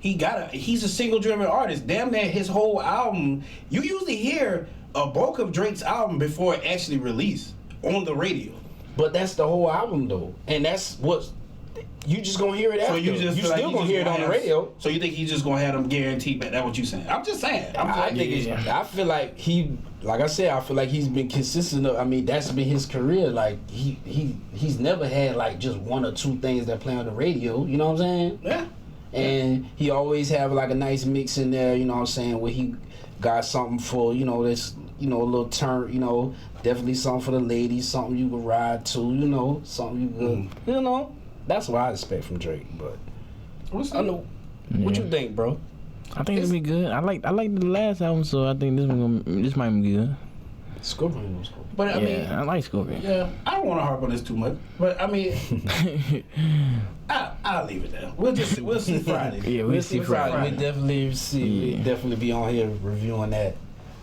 S2: He's a single driven artist. Damn near his whole album. You usually hear a bulk of Drake's album before it actually released on the radio.
S1: But that's the whole album though, and that's what you just gonna hear it after. So you still gonna hear it on the radio.
S2: So you think he's just gonna have them guaranteed? But that's what you saying? I'm just saying.
S1: I feel like like I said, I feel like he's been consistent. I mean, that's been his career. Like he's never had like just one or two things that play on the radio. You know what I'm saying?
S2: Yeah.
S1: And he always have like a nice mix in there. You know what I'm saying? Where he got something for this. A little turn. Definitely something for the ladies. Something you can ride to. Something you could. That's what I expect from Drake. But I know. What you think, bro?
S3: I think it'll be good. I like the last album, so I think this might be good.
S1: Scorpion was cool.
S2: But I mean,
S3: I like Scorpion.
S2: Yeah, I don't want to harp on this too much. But I mean, I'll leave it there. We'll see Friday.
S3: Yeah, we'll see Friday.
S1: We definitely see.
S3: Yeah.
S1: We definitely be on here reviewing that.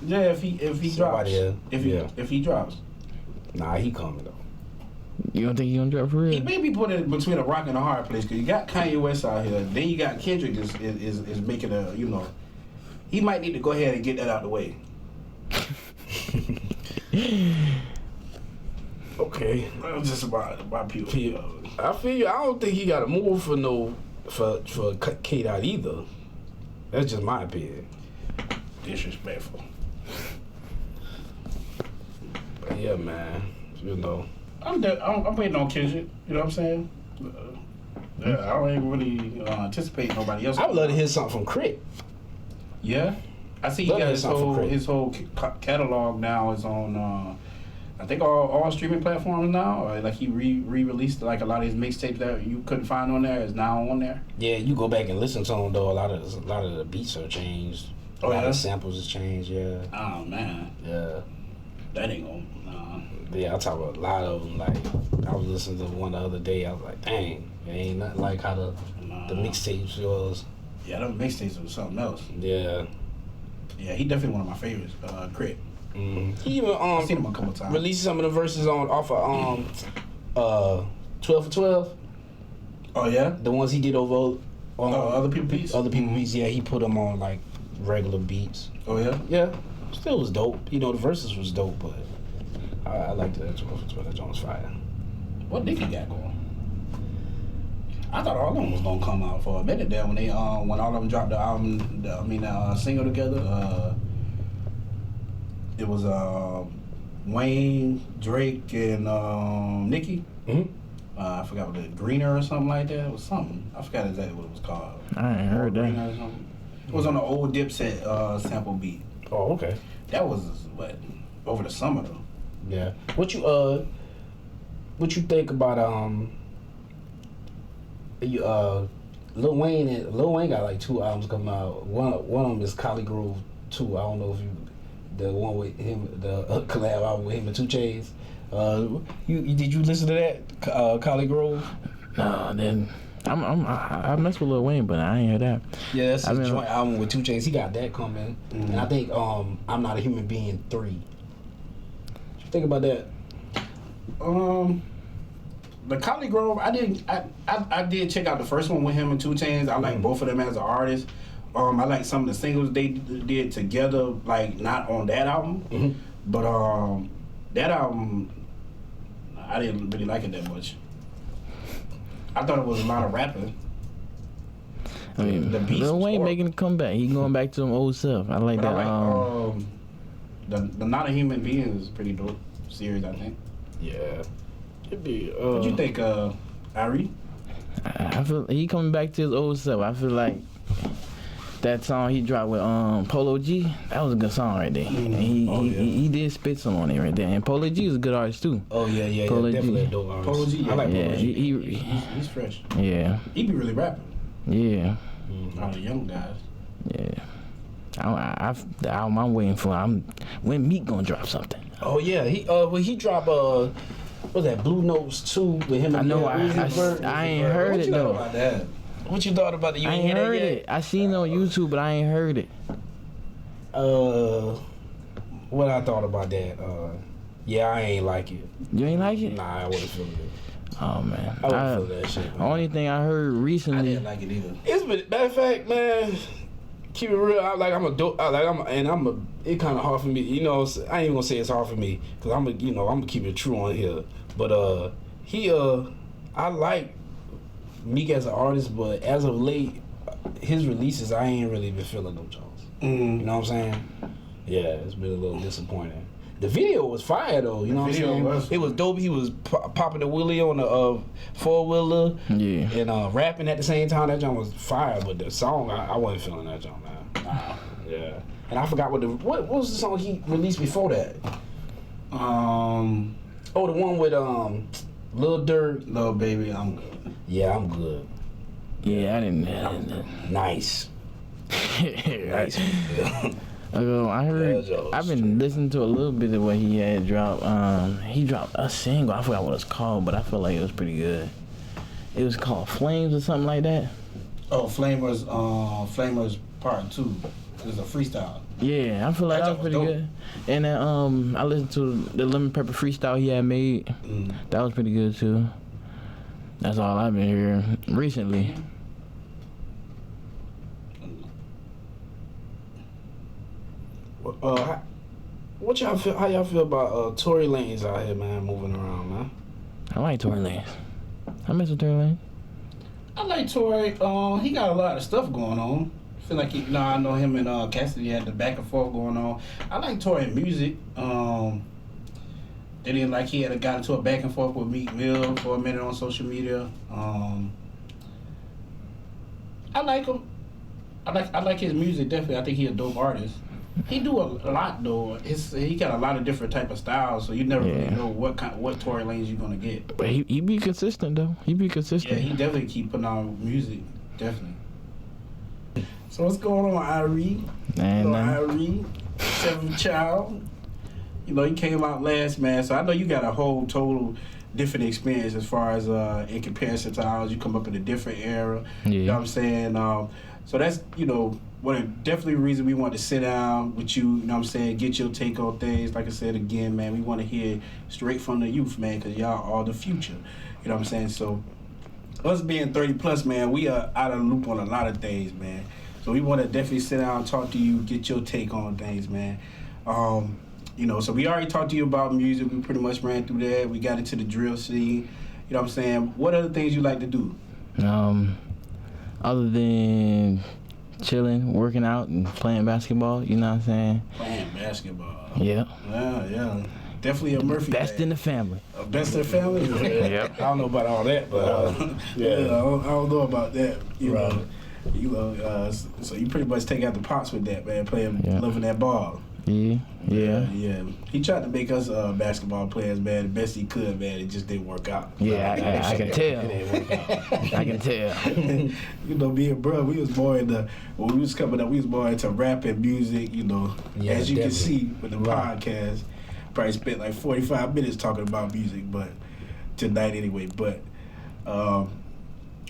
S2: Yeah, if he drops. If he drops.
S1: Nah, he coming though.
S3: You don't think he gonna drop for real?
S2: He may be put in between a rock and a hard place because you got Kanyewest out here. Then you got Kendrick is making a he might need to go ahead and get that out the way.
S1: Okay.
S2: Well, just about people.
S1: I feel you. I don't think he got to move for K Dot either. That's just my opinion.
S2: Disrespectful.
S1: But yeah, man.
S2: I'm waiting on Kendrick. You know what I'm saying? Yeah, I don't even really anticipate nobody else.
S1: I would love to hear something from Crit.
S2: Yeah, I see he got his whole catalog now is on. I think all streaming platforms now. Or like he re-released like a lot of his mixtapes that you couldn't find on there is now on there.
S1: Yeah, you go back and listen to them though. A lot of the beats are changed. A lot of samples has changed. Yeah.
S2: Oh man.
S1: Yeah.
S2: That ain't gonna.
S1: Yeah, I talk about a lot of them. Like I was listening to one the other day. I was like, dang, it ain't nothing like how the mixtapes was.
S2: Yeah, them mixtapes was something else.
S1: Yeah.
S2: Yeah, he definitely one of my favorites. Crit.
S1: Mm-hmm. He even
S2: I've seen him a couple times.
S1: Released some of the verses off of 12 for 12.
S2: Oh yeah,
S1: the ones he did over
S2: other people beats.
S1: Other people beats. Yeah, he put them on like regular beats.
S2: Oh yeah.
S1: Yeah, still was dope. The verses was dope, but I liked that 12 for 12. That joint was fire.
S2: What Nicki got going? I thought all of them was gonna come out for a minute there when when all of them dropped the album. Single together. It was Wayne, Drake, and Nicki.
S1: Mm-hmm.
S2: I forgot what it Greener or something like that. It was something. I forgot exactly what it was called.
S3: I ain't heard that.
S2: Greener or something. It was on the old Dipset sample beat.
S1: Oh, okay.
S2: That was over the summer though.
S1: Yeah. What you think about Lil Wayne got like 2 albums coming out. One of them is Collie Grove 2. I don't know if the one with him, the collab album with him and 2 Chainz. Did you listen to that Collie Grove?
S3: No, then I mess with Lil Wayne, but I ain't hear that.
S1: Yeah, that's his joint album with 2 Chainz. He got that coming,
S2: mm-hmm.
S1: and I think I'm Not a Human Being 3. What you think about that?
S2: The Collie Grove, I did check out the first one with him and 2 Chainz. I like both of them as an artist. I like some of the singles they did together, like not on that album,
S1: mm-hmm.
S2: but that album I didn't really like it that much. I thought it was a lot of rapping.
S3: I mean, Lil Wayne making a comeback. He going back to him old self. I like that.
S2: The Not a Human Being is pretty dope series, I think.
S1: Yeah. It'd be.
S2: What you think, Ari?
S3: I feel he coming back to his old self. I feel like that song he dropped with Polo G, that was a good song right there. Mm-hmm. And he did spit some on it right there. And Polo G is a good artist too.
S1: Oh yeah,
S3: Polo
S1: definitely
S3: G.
S1: a dope artist.
S2: Polo G,
S1: I like Polo G.
S2: He's fresh.
S3: Yeah.
S2: He be really rapping.
S3: Yeah.
S2: Mm-hmm. All the young guys.
S3: Yeah. The album I'm waiting for. When Meek gonna drop something?
S1: Oh yeah, he dropped what's that, Blue Notes 2 with him.
S3: I know. I ain't heard it though.
S2: About that?
S1: What you thought about it? You
S3: I ain't heard it. I seen it on YouTube, but I ain't heard it.
S1: What I thought about that? Yeah, I ain't like it.
S3: You ain't like it?
S1: Nah, I wasn't feeling it.
S3: Oh man,
S1: I wasn't feeling that shit. Man.
S3: Only thing I heard recently.
S2: I didn't like it either.
S1: It's been matter of fact, man. Keep it real. It kind of hard for me. I ain't even gonna say it's hard for me because I'm gonna keep it true on here. But I like Meek as an artist, but as of late, his releases I ain't really been feeling them Jones.
S2: Mm.
S1: You know what I'm saying? Yeah, it's been a little disappointing. The video was fire though. You know what I'm saying? It was dope. He was popping the wheelie on the 4-wheeler.
S3: Yeah.
S1: And rapping at the same time. That joint was fire. But the song, I wasn't feeling that joint, man.
S2: Nah.
S1: Yeah. And I forgot what was the song he released before that? The one with Lil Durk.
S2: Lil Baby, I'm good.
S1: Yeah, I'm good.
S3: Yeah, I didn't.
S1: Nice.
S3: Nice. I heard. I've been listening to a little bit of what he had dropped. He dropped a single. I forgot what it's called, but I feel like it was pretty good. It was called Flames or something like that.
S2: Oh, Flamers Part 2. It was a freestyle.
S3: Yeah, I feel like that was pretty good. And then I listened to the Lemon Pepper freestyle he had made. That was pretty good too. That's all I've been hearing recently.
S1: What y'all feel? How y'all feel about Tory Lanez out here, man, moving around, man?
S3: I like Tory Lanez. I mess with Tory Lanez.
S2: I like Tory. He got a lot of stuff going on. I feel like I know him and Cassidy had the back and forth going on. I like Tory music. They didn't like he had got into a back and forth with Meek Mill for a minute on social media. I like him. I like his music definitely. I think he's a dope artist. He do a lot though. He got a lot of different type of styles, so you never really know what Tory Lanez you're gonna get.
S3: But he be consistent though. He be consistent.
S2: Yeah, he definitely keep putting out music. Definitely. So what's going on, Irie? Irie, seventh child. You know, he came out last, man. So I know you got a whole total different experience as far as in comparison to ours. You come up in a different era.
S3: Yeah.
S2: You know what I'm saying? So that's, definitely a reason we want to sit down with you, you know what I'm saying, get your take on things. Like I said again, man, we want to hear straight from the youth, man, because y'all are the future. You know what I'm saying? So us being 30 plus, man, we are out of the loop on a lot of things, man. So we want to definitely sit down and talk to you, get your take on things, man. So we already talked to you about music. We pretty much ran through that. We got into the drill scene. You know what I'm saying? What other things you like to do?
S3: Other than chilling, working out, and playing basketball, you know what I'm saying?
S2: Playing basketball.
S3: Yeah.
S2: Yeah. Definitely a Murphy.
S3: Best
S2: man.
S3: in the family.
S2: Best in the family?
S3: Yep.
S1: I don't know about all that, but
S2: I don't know about that. So you pretty much take out the pops with that, man. Loving that ball.
S3: Yeah.
S2: He tried to make us basketball players, man, the best he could, man. It just didn't work out.
S3: Yeah, I can tell. It didn't work out. I can tell.
S2: Me and bro, we was more when we was coming up, we was more into rap and music,
S1: Yeah,
S2: as you
S1: definitely.
S2: can see with the podcast. Probably spent like 45 minutes talking about music, but tonight anyway. But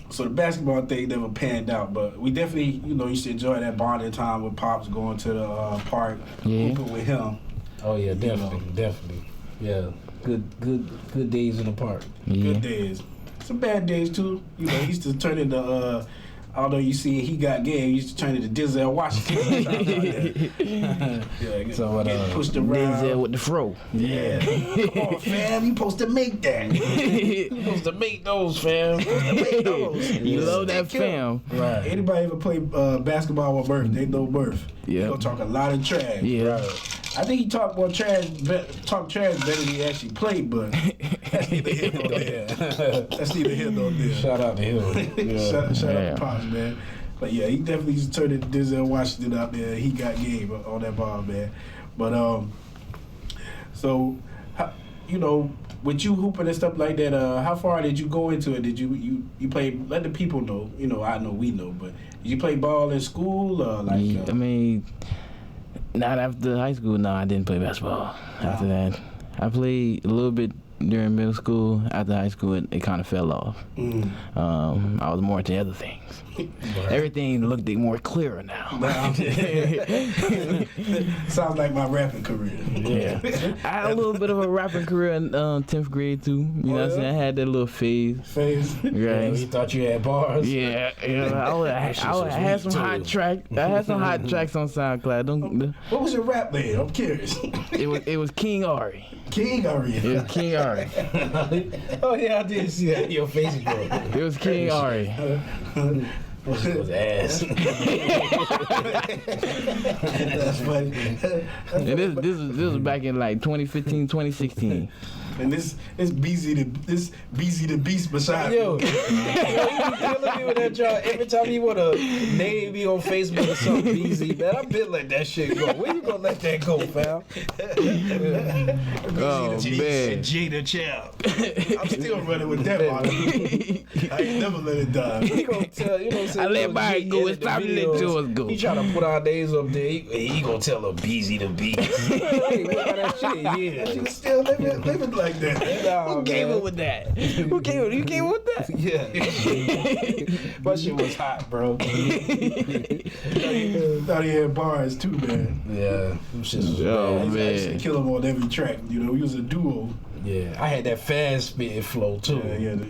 S2: so the basketball thing never panned out, but we definitely, used to enjoy that bonding time with Pops, going to the park, hooping with him.
S1: Oh yeah, definitely. Yeah, good days in the park.
S3: Yeah.
S2: Good days. Some bad days too. He used to turn into although you see he got game, he used to turn into Denzel Washington. Get pushed around.
S3: Denzel with the fro.
S2: Yeah. Come on, fam. You supposed to make that.
S1: You supposed to make those, fam.
S3: You love that fam.
S2: Right. Anybody ever play basketball with Murph? They know Murph.
S3: Yeah.
S2: He gonna talk a lot of trash.
S3: Yeah.
S2: Right. I think he talked more trash, talk trash better than he actually played, but that's neither here nor there. That's neither here nor there.
S1: Shout out to him. Yeah.
S2: Shout out to Pops, man. But yeah, he definitely used to turn into Denzel Washington out there. He got game on that ball, man. But so with you hooping and stuff like that, how far did you go into it? Did you play? Let the people know. I know we know, but did you play ball in school or like?
S3: I mean, not after high school. No, I didn't play basketball. After that, I played a little bit during middle school. After high school, it kind of fell off. I was more into other things. Everything looked more clearer now.
S2: Sounds like my rapping career.
S3: Yeah. I had a little bit of a rapping career in 10th grade too. You know what I'm saying? I had that little phase. Right.
S1: You thought you had bars?
S3: Yeah. I had some hot tracks. I had some hot tracks on SoundCloud.
S2: What was your rap name? I'm curious.
S3: It was King Ari.
S2: King Ari.
S3: It was King Ari.
S1: Oh yeah, I did see that in your Facebook.
S3: It was King Ari.
S1: This was ass.
S2: That's funny.
S3: And this was back in like 2015, 2016.
S2: And this BZ the Beast beside
S1: Yo,
S2: me.
S1: you be killing me with that job. Every time you want to name me on Facebook or something, BZ, man, I've been letting that shit go. When you gonna let that go, fam?
S3: Oh, man.
S2: G the champ. I'm still running with that model. I ain't never let it die.
S1: He gonna tell, you know what I'm saying?
S3: I let mine go. It's time to let yours go.
S1: He trying to put our names up there. He gonna tell her BZ the Beast. Hey, what about that shit? Yeah.
S2: You still living like that.
S1: Nah,
S3: Who came
S1: man.
S3: up with that? Who came up? You came up with that?
S1: Yeah. My shit was hot, bro.
S2: Thought he had bars too, man.
S1: Yeah. Them shits was
S3: Oh,
S1: bad.
S2: I used to
S3: man.
S2: kill him on every track. You know, he was a duo.
S1: Yeah. I had that fast spitting flow, too.
S2: Yeah, the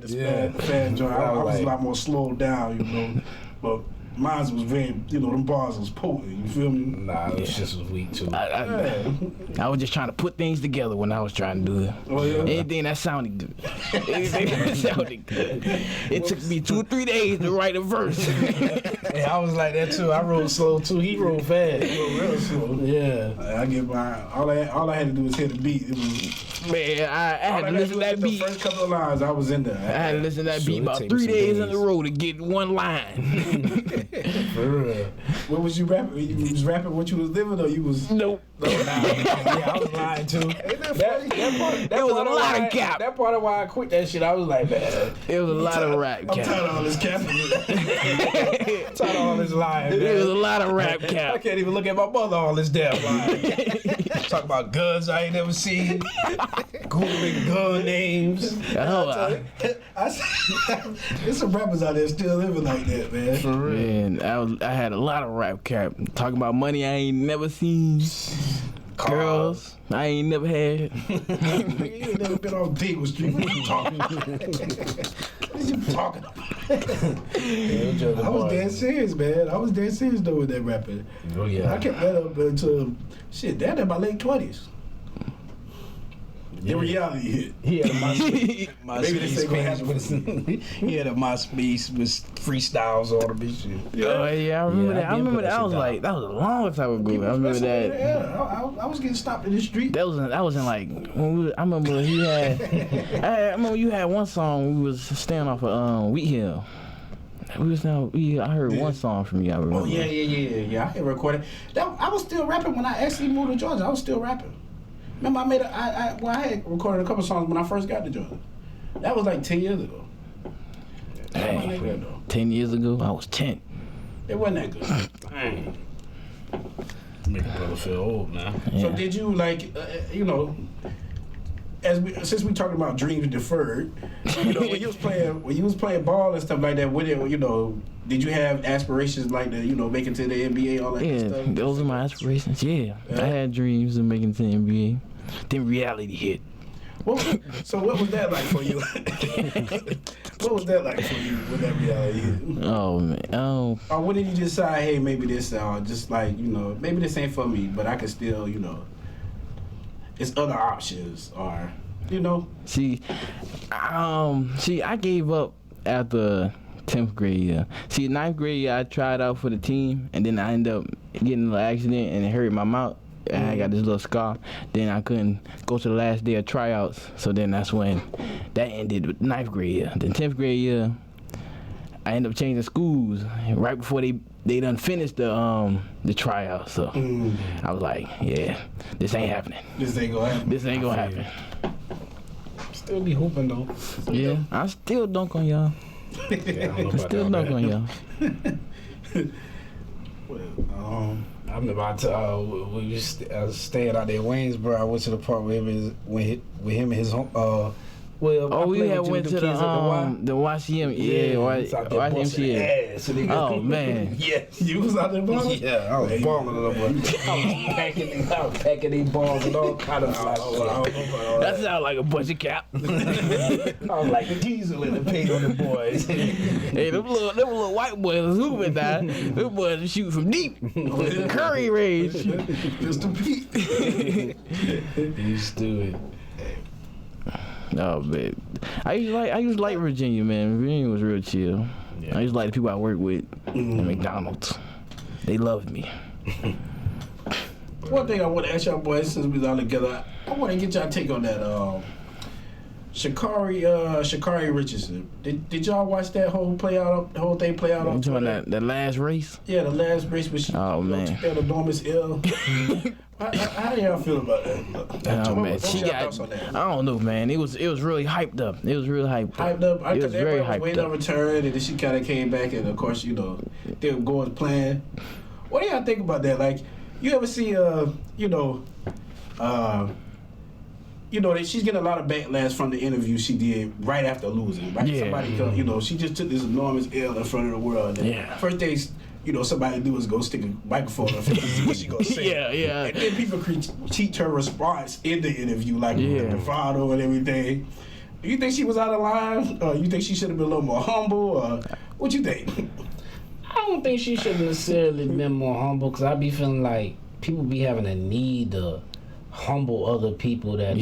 S1: Yeah.
S2: fast joint. I was
S1: Like-
S2: a lot more slowed down, you know. But mine was very, you know, them bars was potent. You feel me?
S1: Nah, them shits was weak, too.
S3: I was just trying to put things together when I was trying to do it.
S2: Oh, yeah?
S3: Anything that sounded good. Anything that sounded good. It took me 2 or 3 days to write a verse.
S1: Yeah, I was like that, too. I wrote slow, too. He wrote fast.
S2: Real slow.
S1: Yeah.
S2: I get my all I had to do was hit the beat. It was
S3: Man, I had to listen to that
S2: The
S3: beat.
S2: first couple of lines, I was in there.
S3: I had to listen to that
S1: So
S3: beat
S1: it
S3: about
S1: take
S3: 3
S1: some
S3: days in
S1: days.
S3: a row to get one line.
S1: For real.
S2: What was you rapping? You was rapping what you was living, or you was?
S3: Nope.
S1: Yeah, I was lying, too. That
S3: There was a
S1: part
S3: lot of
S1: why-
S3: cap.
S1: That part of why I quit that shit, I was like, man,
S3: It was a lot of rap
S2: I'm
S3: cap.
S2: tired of all this capping.
S1: I'm tired of all this lying,
S3: There was a
S1: man.
S3: lot of rap
S1: I
S3: cap.
S1: can't even look at my mother all this damn lying. Talk about guns I ain't never seen. Googling gun names.
S3: Oh,
S2: There's some rappers out there still living like that, man.
S3: man, I had a lot of rap cap. Talking about money I ain't never seen. Girls I ain't never had.
S2: You ain't never been on Deagle Street. What you talking about? What are you talking about? I was dead serious, man. I was dead serious though with that rapping.
S1: Oh, yeah.
S2: I kept that up until shit. That in my late 20s. The reality hit.
S1: He had a MySpace.
S2: Maybe this ain't gonna happen.
S1: He had a MySpace with freestyles on him and shit.
S3: Oh yeah, I remember
S1: Yeah,
S3: that.
S1: I
S3: I
S1: did
S3: remember
S1: put
S3: that.
S1: that
S3: I was
S1: shit
S3: like, that was a long time ago. I remember that.
S2: Yeah, I was getting stopped in the street.
S3: That was in like when we, I remember he had. I remember you had one song. We was staying off of Wheat Hill. We was down. I heard one song from you. I remember.
S2: Oh yeah. I had recorded. I was still rapping when I actually moved to Georgia. I was still rapping. Remember, I had recorded a couple songs when I first got to Georgia. That was like 10 years ago. That wasn't that good, though.
S3: 10 years ago, I was 10.
S2: It wasn't that good.
S1: Dang. Make a brother feel old now.
S2: So
S3: Yeah.
S2: did you since we talking about dreams deferred, when you was playing ball and stuff like that, did you have aspirations like to make it to the NBA, all that
S3: Yeah,
S2: stuff?
S3: those are my aspirations. Yeah, I had dreams of making it to the NBA. Then reality hit.
S2: So what was that like for you? What was that like for you when that reality hit?
S3: Oh man. Oh,
S2: Or when did you decide, hey, maybe this, just like, maybe this ain't for me, but I can still, it's other options, or,
S3: see, I gave up after 10th grade year. See, 9th grade year, I tried out for the team, and then I ended up getting in an accident and it hurt my mouth. And I got this little scar. Then I couldn't go to the last day of tryouts. So then that's when that ended with 9th grade year. Then 10th grade year, I ended up changing schools right before they done finished the tryout. So I was like, yeah, this ain't happening.
S2: this ain't gonna happen.
S3: This ain't gonna happen.
S1: Still be hooping though.
S3: Yeah, I still dunk on y'all.
S1: Yeah, I don't know
S3: I
S1: about
S3: still
S1: that,
S3: dunk
S1: man.
S3: on y'all.
S2: Well,
S1: I remember we was staying out there in Waynesboro. I went to the park with him and his home.
S3: Oh, we had went to the YCM. Yeah, YMCA. Oh man.
S1: Yes.
S2: you was out there balling?
S1: Yeah, I was balling it up. I was packing these balls and all kind of stuff.
S3: That sounds like a bunch of cap.
S1: I was like Diesel in the paint on the boys.
S3: Hey, them little white boys was hooping that. Them boys was shooting from deep. Curry range.
S2: Mr. Pete.
S1: You stupid.
S3: Oh man, I used to like Virginia, man. Virginia was real chill.
S1: Yeah.
S3: I used to like the people I worked with at McDonald's. They loved me.
S2: One thing I want to ask y'all boys since we all together, I want to get y'all take on that Sha'Carri Richardson. Did y'all watch that whole thing play out on
S3: You
S2: Twitter?
S3: talking that last race?
S2: Yeah, the last race where she took that enormous L. How do y'all feel about that?
S3: Oh man,
S2: What's
S3: she
S2: your
S3: got.
S2: thoughts on that?
S3: I don't know, man. It was really hyped up. It was really hyped up.
S2: Hyped up.
S3: It was very
S2: Everybody was
S3: hyped
S2: waiting on
S3: up.
S2: return, and then she kind of came back, and of course, they were going to plan. What do y'all think about that? Like, you ever see, that she's getting a lot of backlash from the interview she did right after losing. Right?
S3: Yeah.
S2: Somebody come, she just took this enormous L in front of the world. And first thing, somebody do is go stick a microphone in her face and see what she gonna say.
S3: Yeah.
S2: And then people critique her response in the interview, like the bravado and everything. Do you think she was out of line? Or you think she should have been a little more humble? Or what you think?
S1: I don't think she should have necessarily been more humble, because I be feeling like people be having a need to humble other people that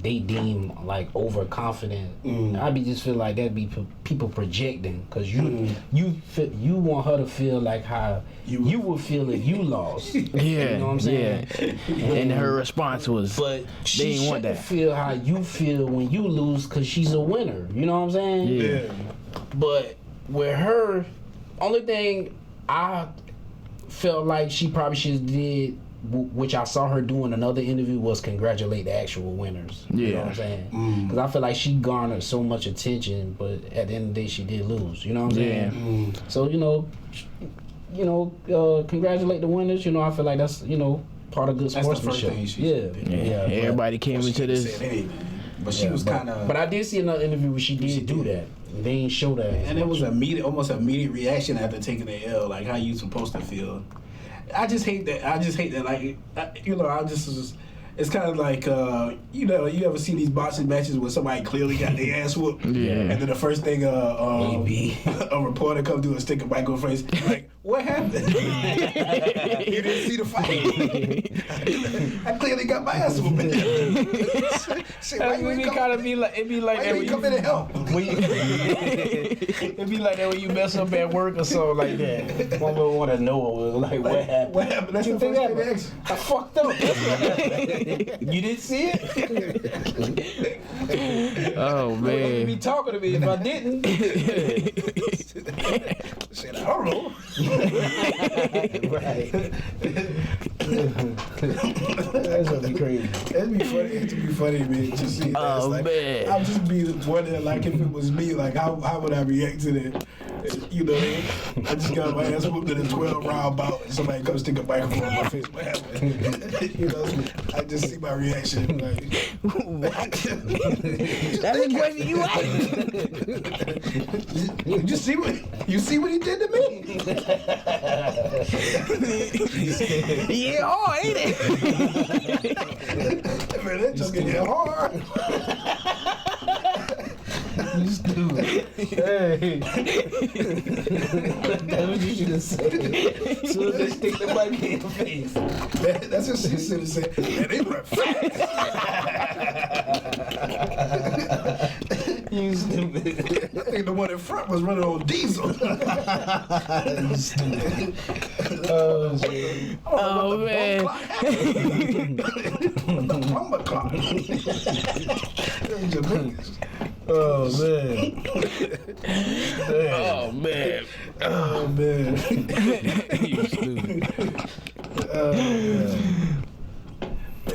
S1: they deem like overconfident. I be just feel like that be people projecting, because you want her to feel like how you would feel if you lost. You know what I'm saying?
S3: And her response was,
S1: but she
S3: didn't want
S1: shouldn't
S3: that.
S1: feel how you feel when you lose, because she's a winner. You know what I'm saying?
S3: Yeah.
S1: But with her, only thing I felt like she probably should have did, which I saw her do in another interview, was congratulate the actual winners. You know what I'm saying? Because I feel like she garnered so much attention, but at the end of the day, she did lose. You know what I'm saying? So congratulate the winners. I feel like that's part of good sportsmanship.
S3: Everybody came into this.
S2: But she was kind of.
S1: But I did see another interview where she did do that. They ain't show that.
S2: And it was almost immediate reaction after taking the L. Like, how you supposed to feel? I just hate that. Like, it's kind of like, you ever see these boxing matches where somebody clearly got their ass whooped? And then the first thing a reporter come do is stick a mic on face. Like, what happened? You didn't see the fight? I clearly got my ass whooped. Shit, why you ain't come?
S1: It'd be like that
S2: when you come in and help?
S1: It'd be like that when you mess up at work or something like that. One would want to know what happened.
S2: What happened? That's
S1: You
S2: the
S1: think
S2: first thing they
S1: that?
S2: ask.
S1: I fucked up. That's what happened. You didn't see it?
S3: Oh
S1: You'd
S3: man.
S1: be talking to me if I didn't.
S2: Shit, I don't know.
S1: Right. That's gonna be crazy.
S2: It'd be funny. It'd be funny, man, to see that.
S3: Oh,
S2: Like,
S3: man.
S2: I'd just be wondering, like, if it was me, like, how would I react to that? I just got my ass whooped in a 12-round bout, and somebody comes stick a microphone in my face. What happened? I just see my reaction. Like,
S3: That's the question you asked.
S2: you see what he did to me?
S3: Yeah, oh, ain't it?
S2: Man, that just get hard.
S1: You stupid. Hey. That's what you should have said. So they stick the mic in your face.
S2: That's what she should have said. And they run fast.
S1: You stupid.
S2: I think the one in front was running on diesel.
S1: You stupid.
S3: Oh man.
S2: The bumper clock.
S1: Oh man.
S3: Oh man.
S2: Oh man.
S3: You stupid.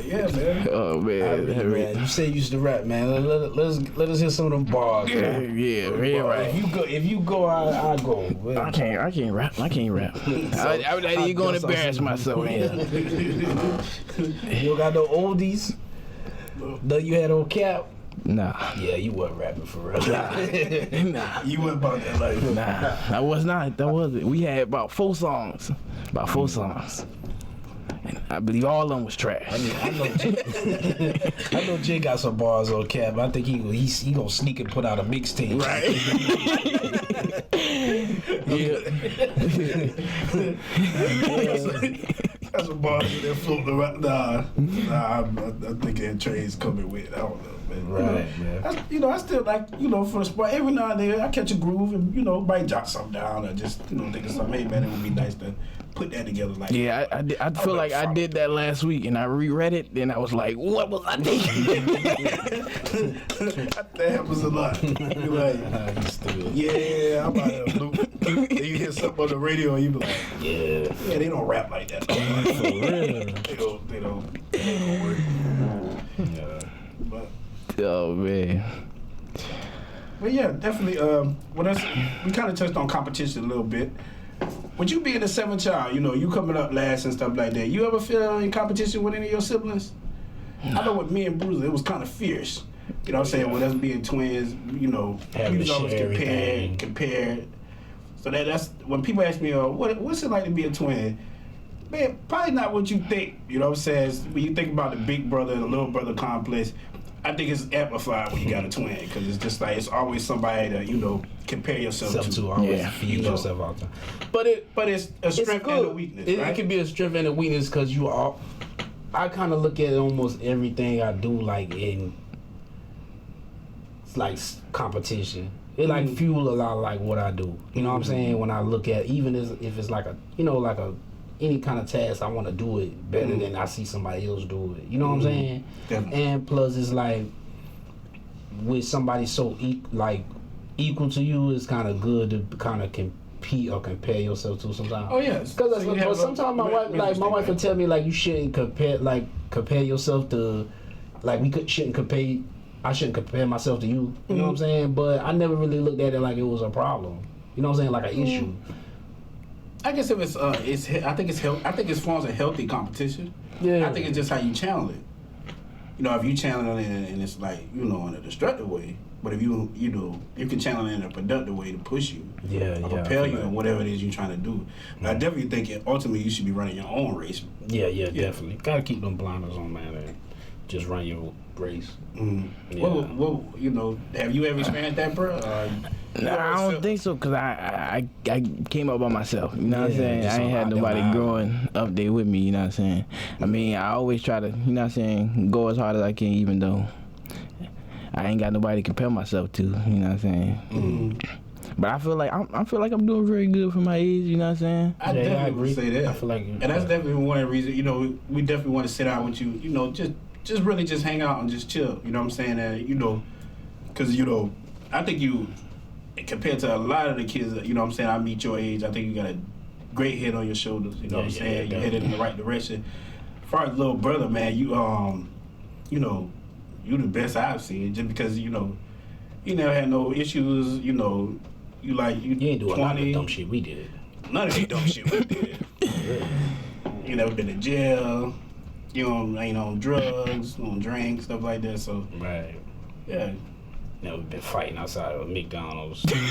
S2: Yeah, man.
S3: Oh man.
S1: Man, you say you used to rap, man. Let us hear some of them bars, man.
S3: Yeah, right.
S1: If you go, I go. Man.
S3: I can't rap. I ain't gonna embarrass myself.
S1: You don't got no oldies? No, you had on cap?
S3: Nah.
S1: Yeah, you wasn't rapping for real.
S3: Nah.
S2: You went about that life.
S3: Nah. That was not. That wasn't. We had about 4 songs. And I believe all of them was trash.
S1: I know Jay got some bars on cap. I think he gonna sneak and put out a mixtape.
S3: Right.
S2: That's what bars that floating around. Nah, I think that Trey's coming with. I don't know. But,
S1: Right, man.
S2: I still like, for the sport, every now and then I catch a groove and, might jot something down or just, think of something. Hey, man, it would be nice to put that together. Like,
S3: Yeah, I feel like I did that last week and I reread it. Then I was like, what was I thinking?
S2: That happens a lot. You're like, yeah, I'm about to loop. Then you hear something on the radio and you be like, yeah, they don't rap like that.
S1: For real.
S2: They don't work. Yeah. But,
S3: Oh, man.
S2: But yeah, definitely. What else? We kind of touched on competition a little bit. With you being the seventh child, you coming up last and stuff like that. You ever feel in competition with any of your siblings? I know with me and Bruiser, it was kind of fierce. You know what I'm saying? With us being twins, we was always compared. So that's when people ask me, what's it like to be a twin? Man, probably not what you think. You know what I'm saying? When you think about the big brother and the little brother complex, I think it's amplified when you got a twin because it's just like it's always somebody that compare yourself to.
S1: Always feed yourself all the time.
S2: But it's a strength and a weakness.
S1: It
S2: right?
S1: can be a strength and a weakness because I kind of look at almost everything I do like in like competition. It like fuel a lot of like what I do. You know what I'm saying? When I look at even if it's like any kind of task, I want to do it better than I see somebody else do it. You know what I'm saying?
S2: Definitely.
S1: And plus, it's like with somebody so equal to you, it's kind of good to kind of compete or compare yourself to sometimes.
S2: Oh yeah.
S1: Because sometimes my wife would tell me like you shouldn't compare yourself to shouldn't compare. I shouldn't compare myself to you. You know what I'm saying? But I never really looked at it like it was a problem. You know what I'm saying? Like an issue.
S2: I guess if it's I think it's forms a healthy competition.
S1: Yeah.
S2: I think it's just how you channel it. If you channel it and it's like in a destructive way, but if you can channel it in a productive way to push you, or propel you in whatever it is you're trying to do. But I definitely think ultimately you should be running your own race.
S1: Yeah, definitely. Gotta keep them blinders on, man. And just run your race.
S2: Yeah. Well, have you ever experienced that, bro?
S3: Nah, I don't think so, because I came up by myself, you know what I'm saying? I ain't had nobody growing up there with me, you know what I'm saying? I mean, I always try to, you know what I'm saying, go as hard as I can, even though I ain't got nobody to compare myself to, you know what I'm saying? But I feel like I'm doing very good for my age, you know what I'm saying?
S2: I definitely would say that.
S1: I feel like,
S2: and that's definitely one of the reasons, we definitely want to sit down with you, just really just hang out and just chill, you know what I'm saying? And, because, I think you, compared to a lot of the kids, you know what I'm saying, I meet your age, I think you got a great head on your shoulders, you know what I'm saying? You're headed in the right direction. As far as little brother, man, you the best I've seen, just because, you never had no issues, you
S1: ain't doing none of the dumb shit we did.
S2: None of the dumb shit we did. You never been in jail. You ain't on drugs, on drinks, stuff like that. So
S1: right,
S2: yeah.
S1: Never been fighting outside of McDonald's.
S2: Never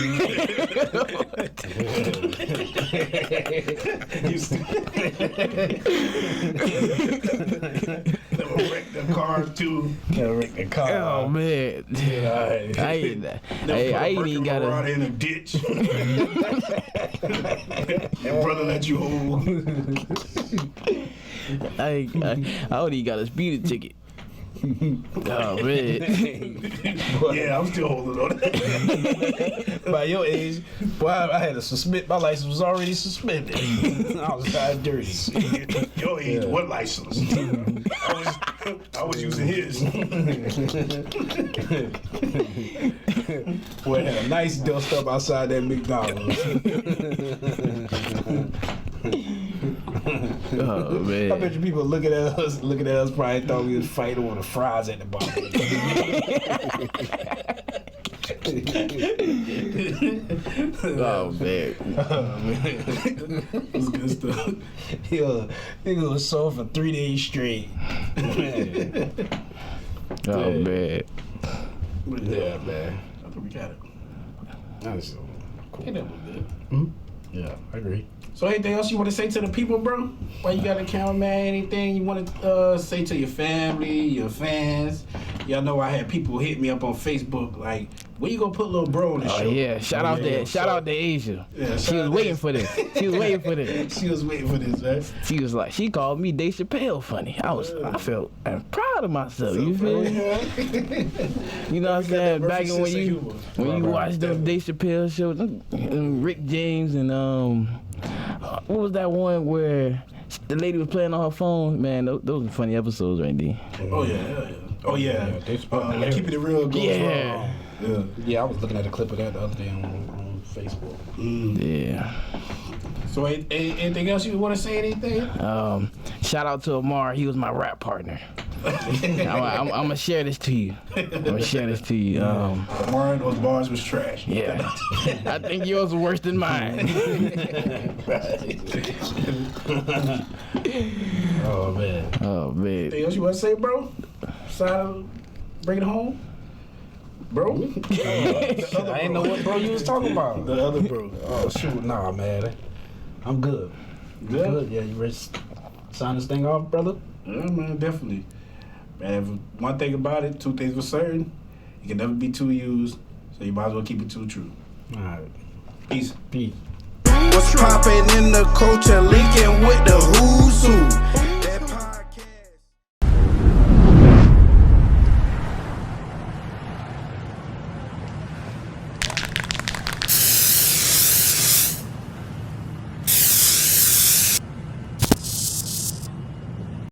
S2: wrecked the car too.
S1: Never wrecked the car.
S3: Oh man, I ain't even got
S2: a in a ditch. Your brother let you hold.
S3: I don't even got a speeding ticket. Oh man.
S2: Yeah, I'm still holding on.
S1: By your age, boy, I had to suspend. My license was already suspended. I was dirty.
S2: Your age, what license? I was using his.
S1: Boy, had a nice dust up outside that McDonald's.
S3: Oh man.
S1: I bet you people looking at us probably thought we was fighting with the fries at the bottom.
S3: Oh man.
S2: That's good stuff.
S1: Nigga was sold for 3 days straight. Man.
S3: Oh man.
S1: Yeah, man.
S2: I think we got it.
S1: That's cool.
S2: Hey, that was good.
S1: Yeah, I agree.
S2: So anything else you want to say to the people, bro? While you got a cameraman, anything you want to say to your family, your fans? Y'all know I had people hit me up on Facebook like, Where you gonna put little bro on the show?
S3: Oh yeah, shout out to Asia.
S2: Yeah,
S3: she was waiting for this. She was waiting for this.
S2: She was waiting for this, man.
S3: She was like, she called me Dave Chappelle funny. I felt proud of myself. You feel me? You know what I'm saying? Back when you watched those Dave Chappelle shows, Rick James and what was that one where the lady was playing on her phone? Man, those were funny episodes right there.
S2: Oh yeah. Oh yeah. Keeping it real goes wrong.
S1: Yeah, I was looking at a clip of that the other day on Facebook.
S3: Yeah.
S2: So anything else you want to say? Anything?
S3: Shout out to Amar. He was my rap partner. I'm gonna share this to you.
S2: Amar, those bars was trash.
S3: Yeah. I think yours was worse than mine.
S1: Oh man.
S2: Anything else you want to say, bro? Bring it home. Bro?
S1: I ain't know what bro you was talking about.
S2: The other bro.
S1: Oh shoot, nah man. I'm good. Good? Yeah, you ready to sign this thing off, brother?
S2: Yeah, man, definitely. Man, one thing about it, two things for certain, it can never be too used, so you might as well keep it too true.
S1: Alright.
S2: Peace.
S1: Peace.
S4: What's poppin' in the culture, leaking with the who's who.